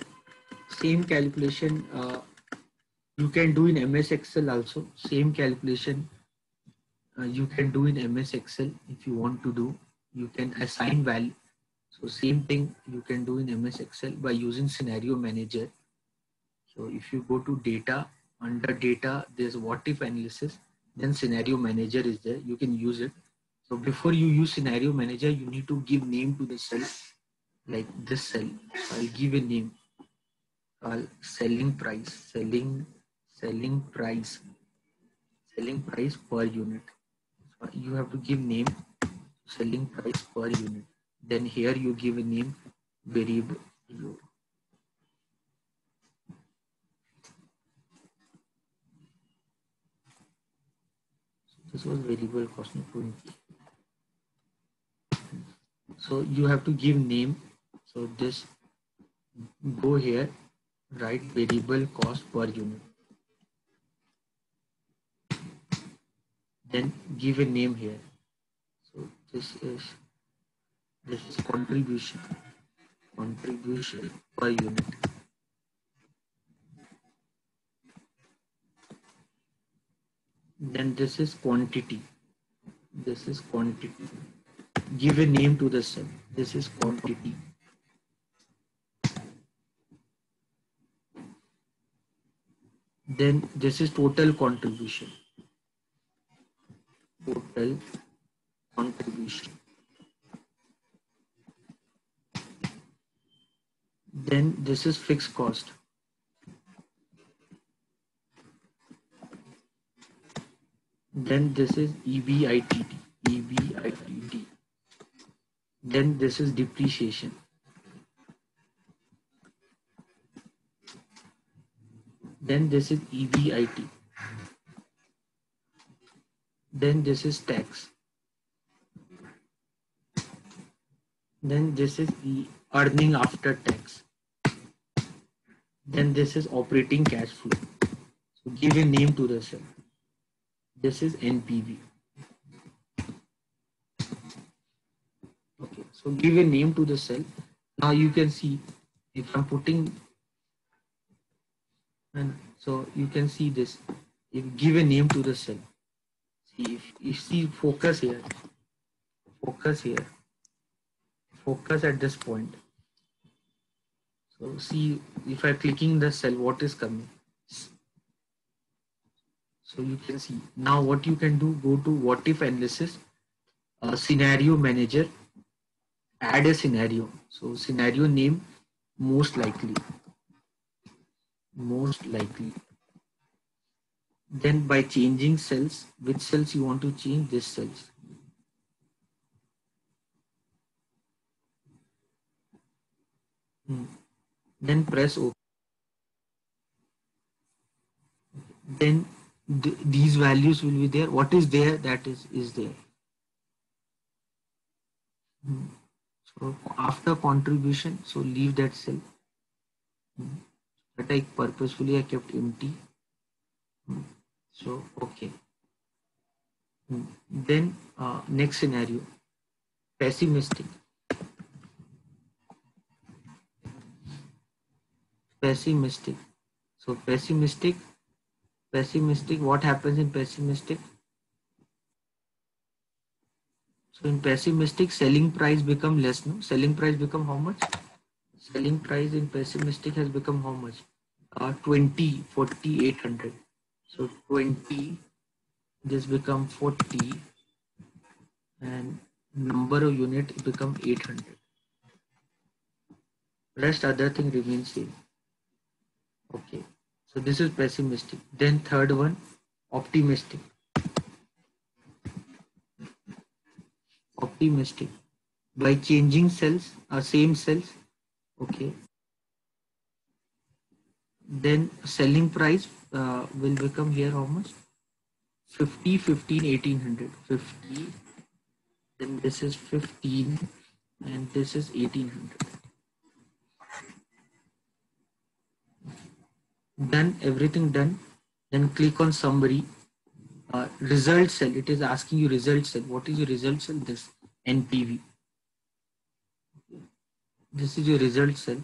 you can do in MS Excel also. Same calculation you can do in MS Excel if you want to do. You can assign value. So same thing you can do in MS Excel by using scenario manager. So if you go to data, under data there's what if analysis, then scenario manager is there, you can use it. So before you use scenario manager, you need to give name to the cell, like this cell. So I'll give a name called selling price, selling price per unit. So you have to give name selling price per unit. Then here you give a name variable. This was variable cost. So you have to give name. So this, go here, write variable cost per unit. Then give a name here. So this is contribution per unit. Then this is quantity. Give a name to the cell. This is quantity. Then this is total contribution. Total contribution. Then this is fixed cost. Then this is EBITD. EBITD. Then this is depreciation. Then this is EBIT. Then this is tax. Then this is earning after tax. Then this is operating cash flow. So give a name to the cell. This is NPV. Okay, so give a name to the cell. Now you can see if I'm putting, and so you can see this. If give a name to the cell. See if you see focus here, focus at this point. So see if I clicking the cell, what is coming? So you can see now what you can do. Go to what if analysis, scenario manager, add a scenario. So scenario name most likely. Then by changing cells, which cells you want to change? This cells. Then press OK. Then these values will be there. What is there? That is there. So after contribution, so leave that cell. But I purposefully I kept empty. So okay. Then next scenario, pessimistic. So pessimistic. What happens in pessimistic? So in pessimistic, selling price become less. No, selling price become how much? Selling price in pessimistic has become how much? 20, 40, 800. So 20, this become 40, and number of unit become 800. Rest other thing remains same. Okay, so this is pessimistic. Then third one, optimistic. By changing cells, same cells. Okay, then selling price will become here how much? 50, 15, 1800. 50, then this is 15, and this is 1800. Done, everything done. Then click on summary. Result cell, it is asking you result cell. What is your result cell? This NPV. This is your result cell.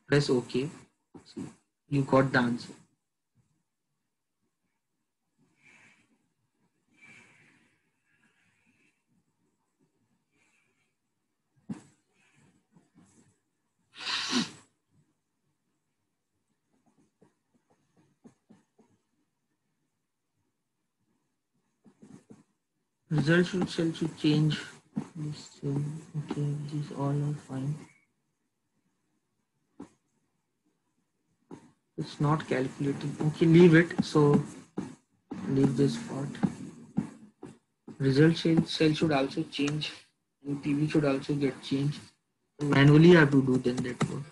Press OK. See, you got the answer. Result cell should change. This cell. Okay, these all are fine. It's not calculating. Okay, leave it. So leave this part. Result cell should also change, and PV should also get changed. Manually, I have to do then that work.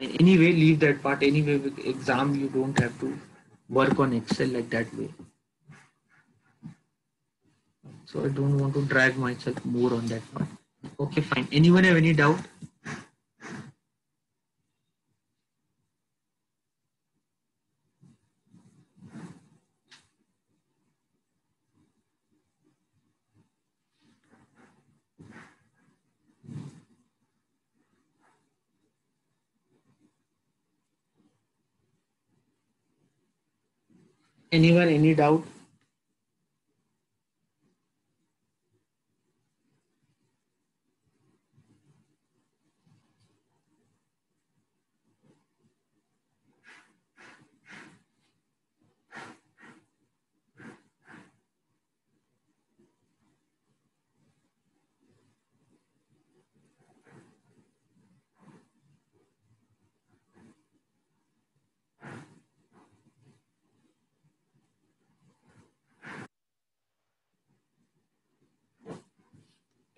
Anyway, leave that part. Anyway, with exam, you don't have to work on Excel like that way. So I don't want to drag myself more on that part. Okay, fine. Anyone have any doubt? Anyone, any doubt?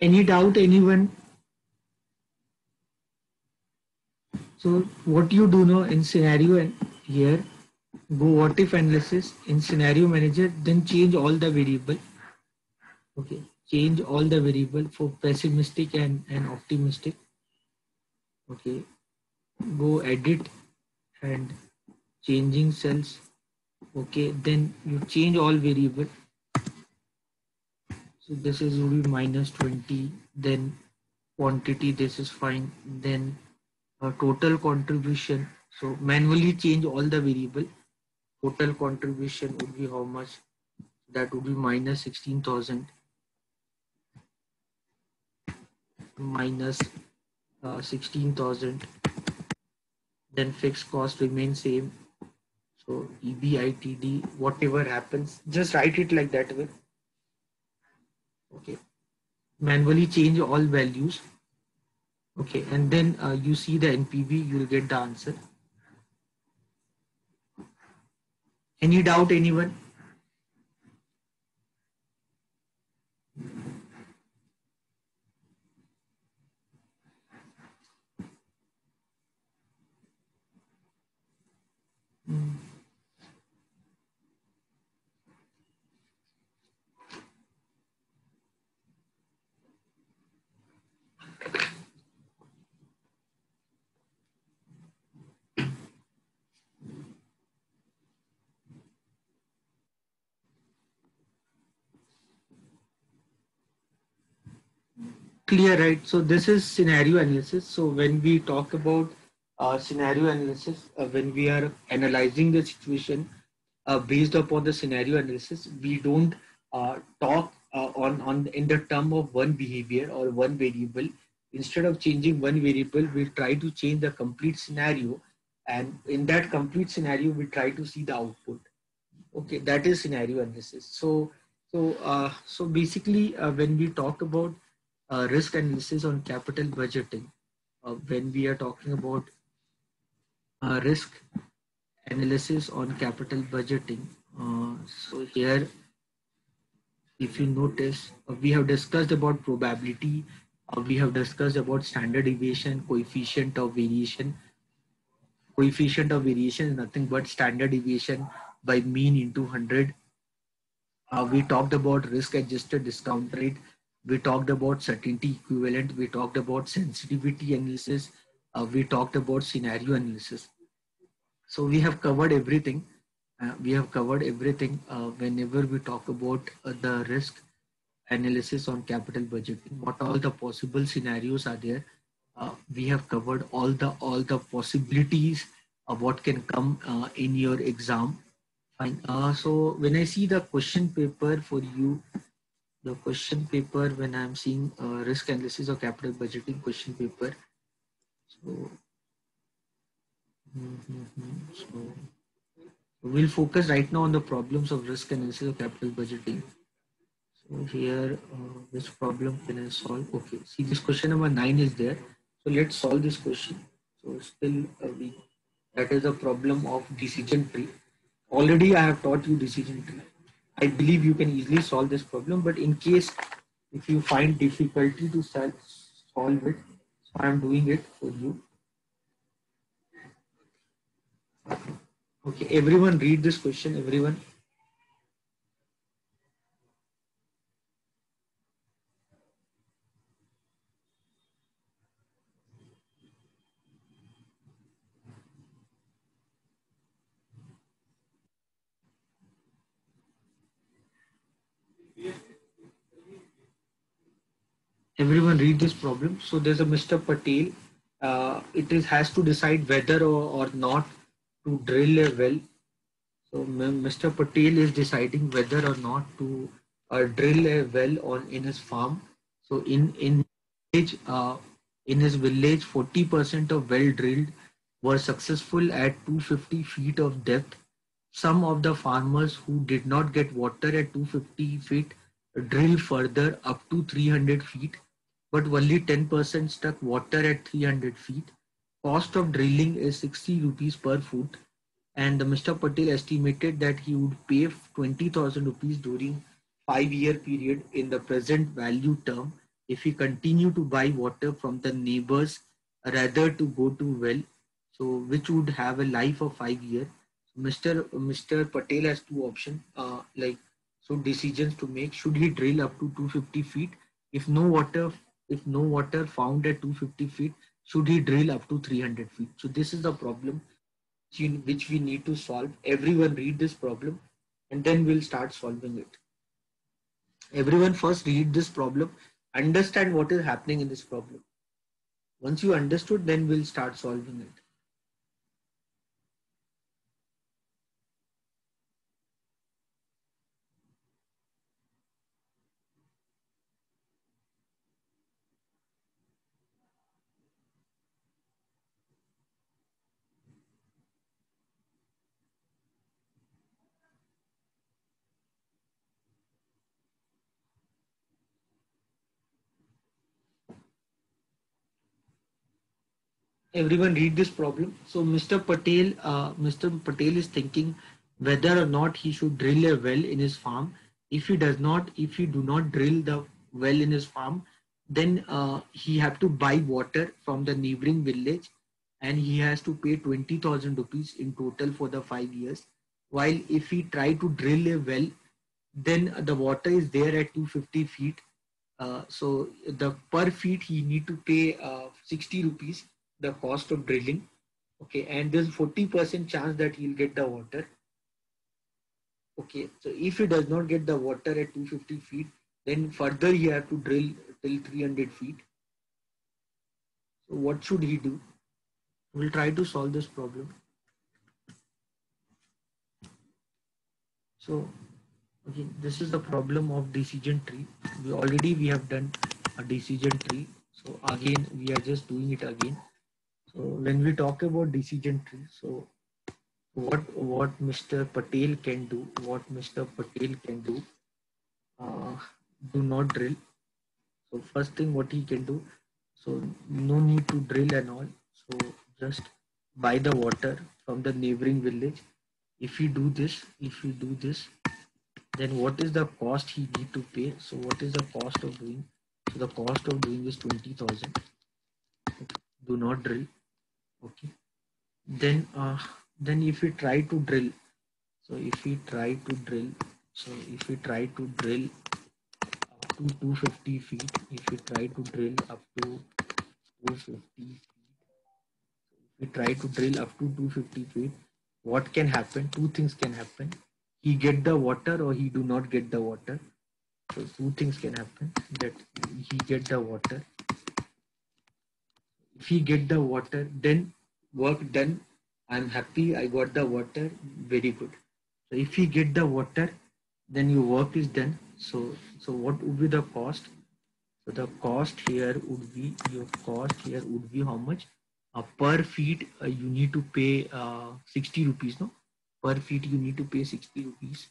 Any doubt, anyone? So what you do now in scenario and here, go what if analysis in scenario manager, then change all the variable. Okay, change all the variable for pessimistic and optimistic. Okay, go edit and changing cells. Okay, then you change all variable. So this is will be minus 20, then quantity, this is fine, then total contribution. So manually change all the variable. Total contribution would be how much? That would be minus 16,000 minus 16,000. Then fixed cost remains same. So EBITD, whatever happens, just write it like that way. Okay. Manually change all values. Okay. And then you see the NPV, you will get the answer. Any doubt, anyone? Mm. Clear, right? So this is scenario analysis. So when we talk about scenario analysis, when we are analyzing the situation based upon the scenario analysis, we don't talk on in the term of one behavior or one variable. Instead of changing one variable, we try to change the complete scenario, and in that complete scenario, we try to see the output. Okay, that is scenario analysis. So basically, when we talk about risk analysis on capital budgeting, when we are talking about risk analysis on capital budgeting, so here, if you notice, we have discussed about probability, we have discussed about standard deviation, coefficient of variation. Coefficient of variation is nothing but standard deviation by mean into 100. We talked about risk adjusted discount rate. We talked about certainty equivalent. We talked about sensitivity analysis. We talked about scenario analysis. So we have covered everything. We have covered everything whenever we talk about the risk analysis on capital budgeting. What all the possible scenarios are there? We have covered all the possibilities of what can come in your exam. Fine. So when I see the question paper for you, the question paper, when I'm seeing risk analysis or capital budgeting question paper, so, so we'll focus right now on the problems of risk analysis or capital budgeting. So here, which problem can I solve? Okay, see this question number 9 is there. So let's solve this question. So still that is a problem of decision tree. Already I have taught you decision tree. I believe you can easily solve this problem, but in case if you find difficulty to solve it, so I am doing it for you. Okay, everyone read this question, everyone. Everyone read this problem. So there's a Mr. Patel. It is has to decide whether or not to drill a well. So Mr. Patel is deciding whether or not to drill a well on in his farm. So village, in his village, 40% of well drilled were successful at 250 feet of depth. Some of the farmers who did not get water at 250 feet drill further up to 300 feet, but only 10% struck water at 300 feet. Cost of drilling is 60 rupees per foot, and Mr. Patel estimated that he would pay 20,000 rupees during 5-year period in the present value term. if he continue to buy water from the neighbors rather to go to well, so which would have a life of 5 years. Mr. Patel has two options, so decisions to make. Should he drill up to 250 feet? If no water, if no water found at 250 feet, should he drill up to 300 feet? So this is the problem which we need to solve. Everyone read this problem and then we'll start solving it. Everyone first read this problem, understand what is happening in this problem. Once you understood, then we'll start solving it. Everyone read this problem. So Mr. Patel is thinking whether or not he should drill a well in his farm. If he does not, if he do not drill the well in his farm, then he have to buy water from the neighboring village, and he has to pay 20,000 rupees in total for the 5 years. While if he try to drill a well, then the water is there at 250 feet. So the per feet he need to pay 60 rupees, the cost of drilling. Okay, and there's 40% chance that he'll get the water. Okay, so if he does not get the water at 250 feet, then further he have to drill till 300 feet. So what should he do? We'll try to solve this problem. So okay, this is the problem of decision tree. We have done a decision tree. So again, we are just doing it again. So when we talk about decision tree, so what Mr. Patel can do, do not drill. So first thing what he can do, so no need to drill and all. So just buy the water from the neighboring village. If you do this, then what is the cost he need to pay? So what is the cost of doing? So the cost of doing is 20,000. Do not drill. Okay. Then if we try to drill, if we try to drill up to 250 feet, if we try to drill up to 250 feet, if we try to drill up to 250 feet, what can happen? Two things can happen. He get the water or he do not get the water. So two things can happen, that he get the water. If he get the water, then work done. I'm happy I got the water. Very good. So if he get the water, then your work is done. So what would be the cost? So the cost here would be, how much? Per feet you need to pay 60 rupees. No, per feet you need to pay 60 rupees.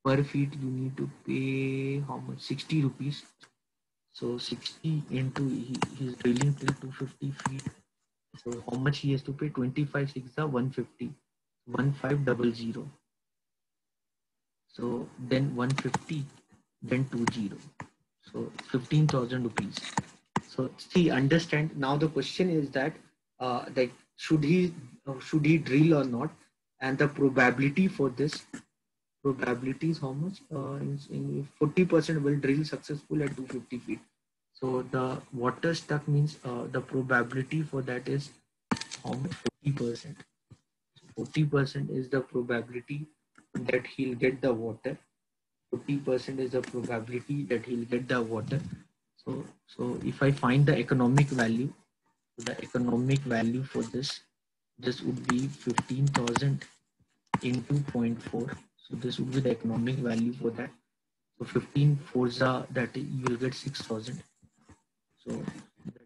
Per feet you need to pay how much? 60 rupees. So 60 into he's drilling till 250 feet. So how much he has to pay? 25 6 are 150. 1500. So then 150, then 20. So 15,000 rupees. So see, understand now. The question is that should he drill or not, and the probability for this. Probability is how much? 40% will drill successful at 250 feet. So the water stuck means the probability for that is how much? 40%. 40% is the probability that he'll get the water. 40% is the probability that he'll get the water. So if I find the economic value, for this would be 15,000 into 0.4. So this would be the economic value for that. So 15 fours are that you will get 6,000. So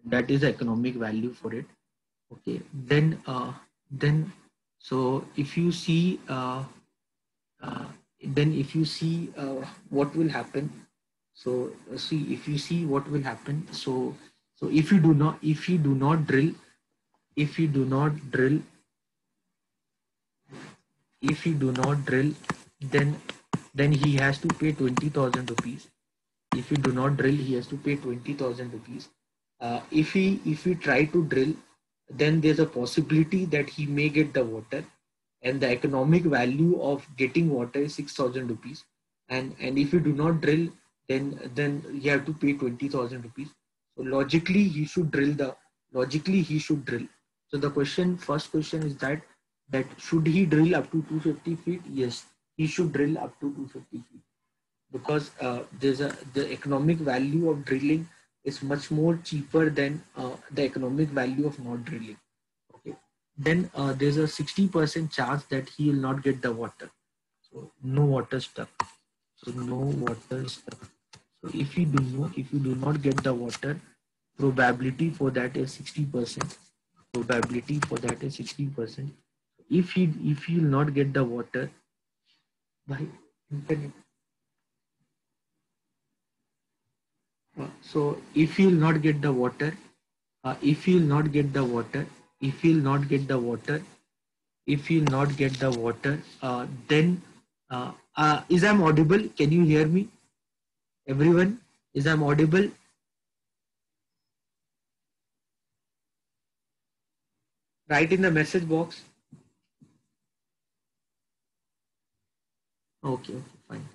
that is the economic value for it. Okay. Then so if you see what will happen. So see, if you see what will happen. So if you do not drill, then he has to pay 20,000 rupees. If he do not drill, he has to pay 20,000 rupees. If he try to drill, then there's a possibility that he may get the water, and the economic value of getting water is 6,000 rupees. And if you do not drill, then you have to pay 20,000 rupees. So logically he should drill. So the first question is that should he drill up to 250 feet? Yes, he should drill up to 250 feet, because the economic value of drilling is much more cheaper than the economic value of not drilling. Okay, then there's a 60% chance that he will not get the water. So no water stuck. So no water stuck. So if you do not get the water, probability for that is 60%. Probability for that is 60%. If he will not get the water by internet. So if he will not get the water, if he will not get the water, if he will not get the water, if he will not get the water, then is I'm audible? Can you hear me? Everyone, is I'm audible? Write in the message box. Okay, okay, fine.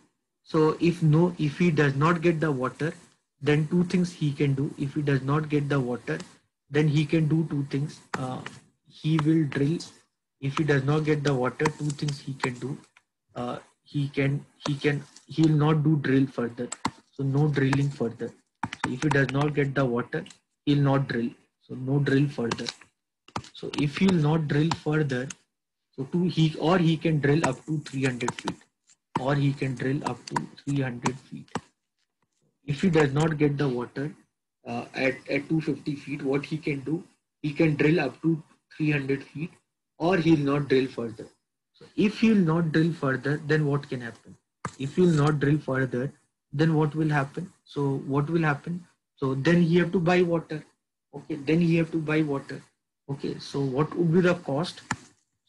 So if he does not get the water, then two things he can do. If he does not get the water, then he can do two things. He will drill. If he does not get the water, two things he can do. He will not do drill further. So no drilling further. So if he does not get the water, he will not drill. So no drill further. So if he will not drill further, so he can drill up to 300 feet, or he can drill up to 300 feet. If he does not get the water at 250 feet, what he can do, he can drill up to 300 feet, or he will not drill further. So if he will not drill further, then what can happen? If he will not drill further, then what will happen? So what will happen? So then he have to buy water. Okay, then he have to buy water. Okay, so what would be the cost?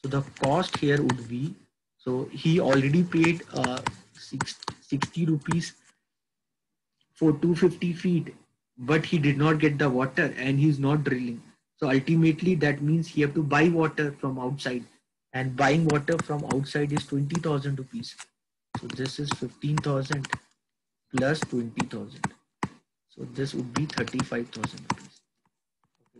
So the cost here would be, so he already paid 60 rupees for 250 feet, but he did not get the water and he's not drilling. So ultimately that means he have to buy water from outside, and buying water from outside is 20,000 rupees. So this is 15,000 plus 20,000. So this would be 35,000 rupees.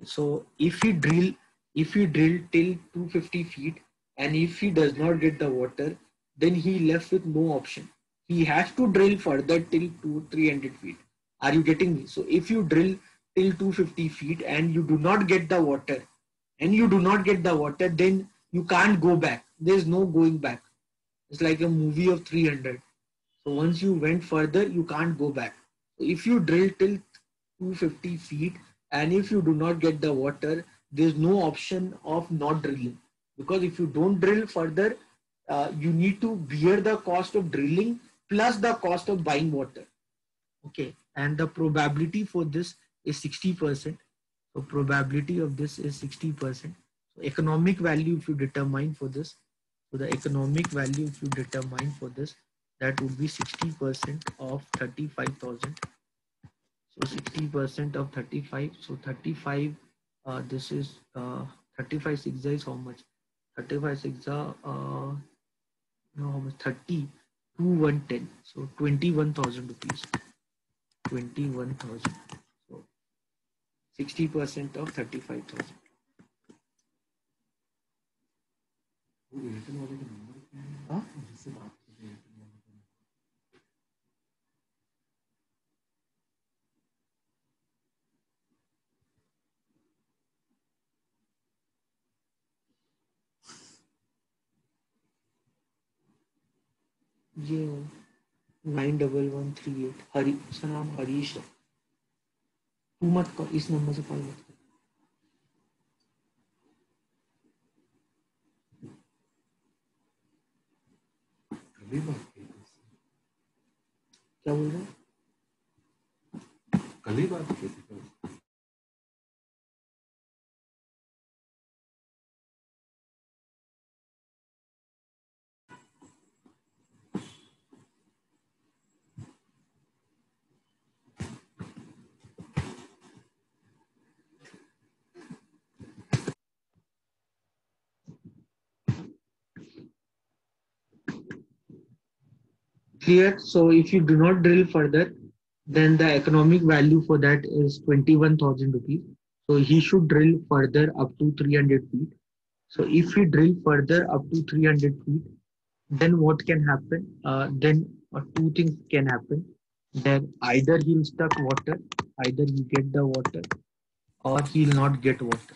So if he drill till 250 feet, and if he does not get the water, then he left with no option. He has to drill further till 300 feet. Are you getting me? So if you drill till 250 feet and you do not get the water, then you can't go back. There's no going back. It's like a movie of 300. So once you went further, you can't go back. So if you drill till 250 feet and if you do not get the water, there's no option of not drilling. Because if you don't drill further, you need to bear the cost of drilling plus the cost of buying water. Okay, and the probability for this is 60%. So probability of this is 60%. So economic value, if you determine for this, so the economic value if you determine for this, that would be 60% of 35,000. So 60% of 35. So 35. This is 35 six is how much? 35 six no, how much? 30 to 110. So 21,000 rupees. 21,000. So 60% of 35,000. Huh? ये 91138 हरी, उसका नाम हरीश है. तू मत कर, इस number से call मत कर. क्या बोल रहे हैं? कल ही बात की थी. Clear? So if you do not drill further, then the economic value for that is 21,000 rupees. So he should drill further up to 300 feet. So if he drill further up to 300 feet, then what can happen? Then two things can happen. Then either he'll stuck water, either he get the water, or he'll not get water.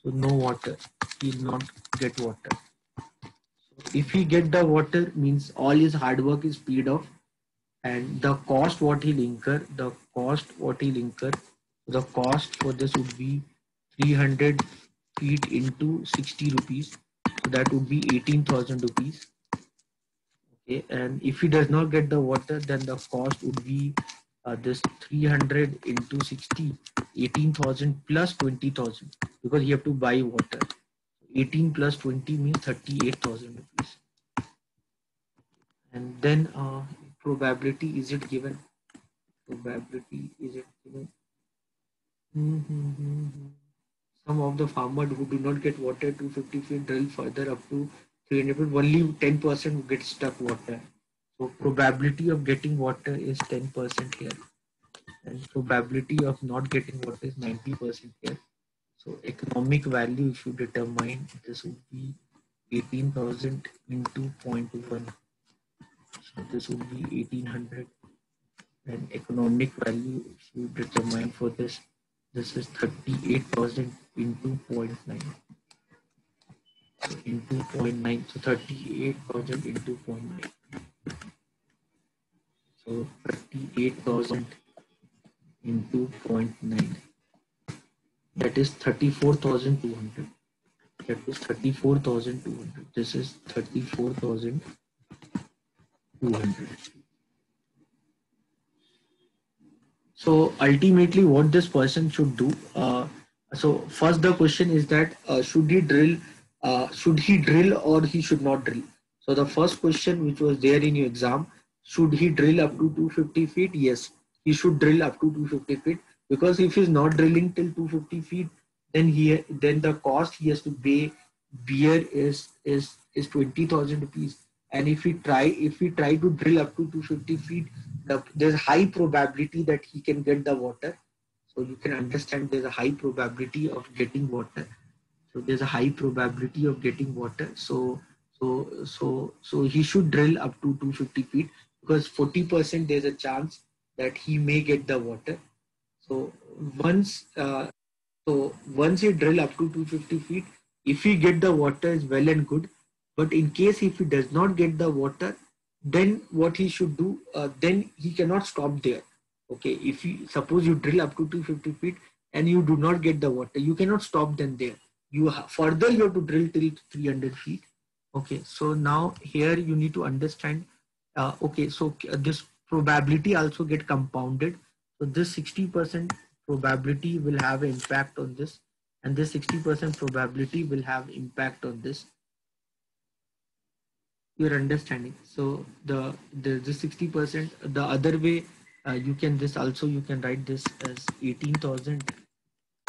So no water, he'll not get water. So if he get the water, means all his hard work is paid off, and the cost what he'll incur, the cost for this would be 300 feet into 60 rupees. So that would be 18,000 rupees. Okay, and if he does not get the water, then the cost would be this 300 into 60, 18,000 plus 20,000, because you have to buy water. 18 plus 20 means 38,000 rupees. And then probability, is it given? Probability, is it given? Some of the farmers who do not get water 250 feet drill further up to 300 feet, only 10% get stuck water. So probability of getting water is 10% here, and probability of not getting water is 90% here. So economic value, if you determine, this would be 18,000 into 0.1. So this would be 1800, and economic value, if you determine for this is 38,000 into 0.9. So into 0.9, so 38,000 into 0.9. So 38,000 into 0.9. That is 34,200. That is 34,200. This is 34,200. So ultimately, what this person should do. So first, the question is that should he drill? Should he drill or he should not drill? So the first question which was there in your exam, should he drill up to 250 feet? Yes, he should drill up to 250 feet, because if he's not drilling till 250 feet, then the cost he has to bear is 20,000 rupees. And if we try to drill up to 250 feet, there's high probability that he can get the water. So you can understand there's a high probability of getting water. So there's a high probability of getting water. So he should drill up to 250 feet, because 40% there's a chance that he may get the water. So once once you drill up to 250 feet, if he get the water is well and good. But in case if he does not get the water, then what he should do, then he cannot stop there. Okay, if you suppose you drill up to 250 feet and you do not get the water, you cannot stop then there. Further you have to drill till 300 feet. Okay, so now here you need to understand. Okay, so this probability also get compounded. So this 60% probability will have an impact on this, and this 60% probability will have impact on this. Your understanding. So the 60%, the other way, you can write this as 18,000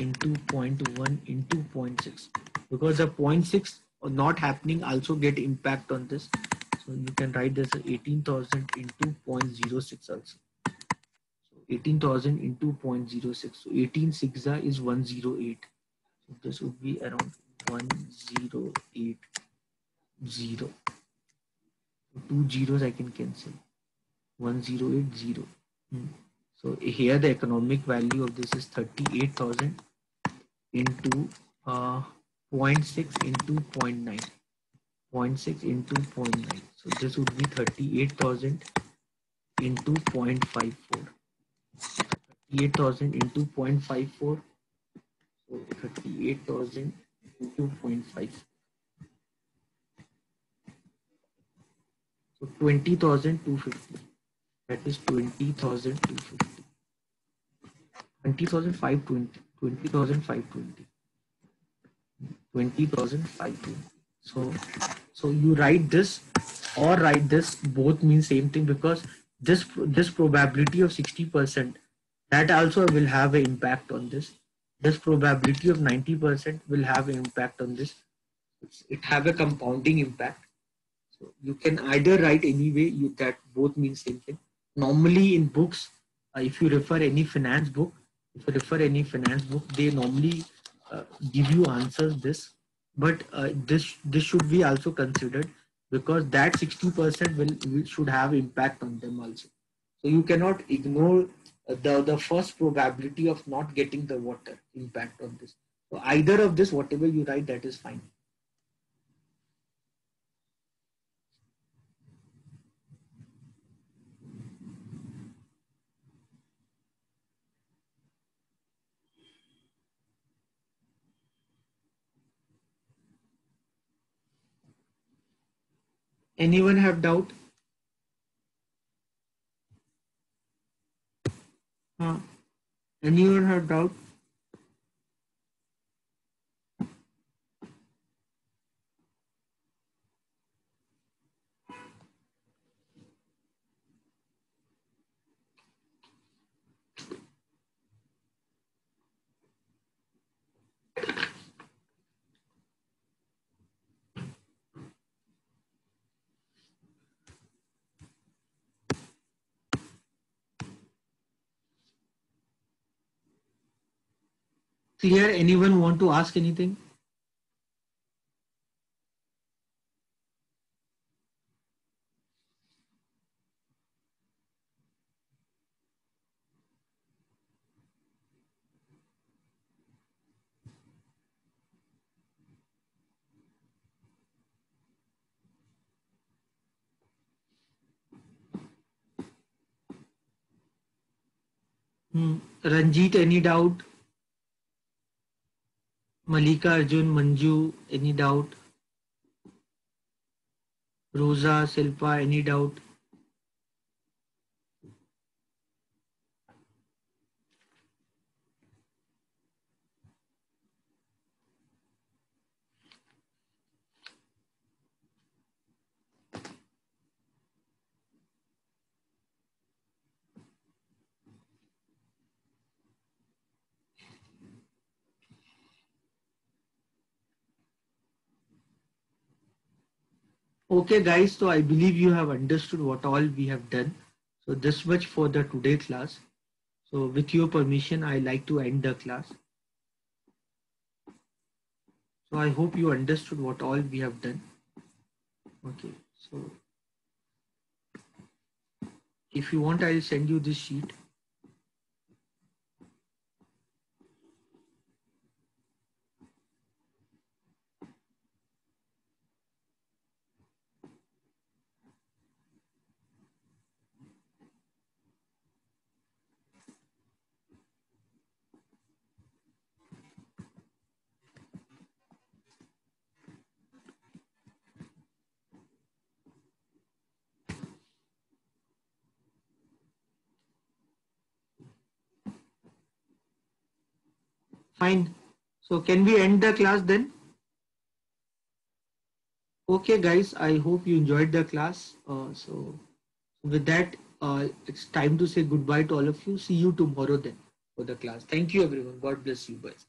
into 0.1 into 0.6, because the 0.6 not happening also get impact on this. So you can write this as 18,000 into 0.06 also. So 18,000 into 0.06. So 18 6 is 108. So this would be around 1080. Two zeros I can cancel. 1080. So here the economic value of this is 38,000 into 0.6 into 0.9. 0.6 into 0.9. So this would be 38,000 into 0.54. 38,000 into 0.54. So 38,000 into 0.5. So 20,250. That is 20,250. 20,520. 20,520. 20,520. So you write this or write this, both mean same thing, because this probability of 60%, that also will have an impact on this. This probability of 90% will have an impact on this. It have a compounding impact. So you can either write any way, that both mean same thing. Normally in books, if you refer any finance book, they normally give you answers this, but this should be also considered, because that 60% will should have impact on them also. So you cannot ignore the first probability of not getting the water impact on this. So either of this, whatever you write, that is fine. Anyone have doubt? Huh? Anyone have doubt? Clear? Anyone want to ask anything? Ranjit, any doubt? Malika, Arjun, Manju, any doubt? Rosa, Silpa, any doubt? Okay, guys, so I believe you have understood what all we have done. So this much for the today class. So with your permission, I like to end the class. So I hope you understood what all we have done. Okay, so if you want, I'll send you this sheet. Fine. So can we end the class then? Okay, guys, I hope you enjoyed the class. So with that, it's time to say goodbye to all of you. See you tomorrow then for the class. Thank you, everyone. God bless you, guys.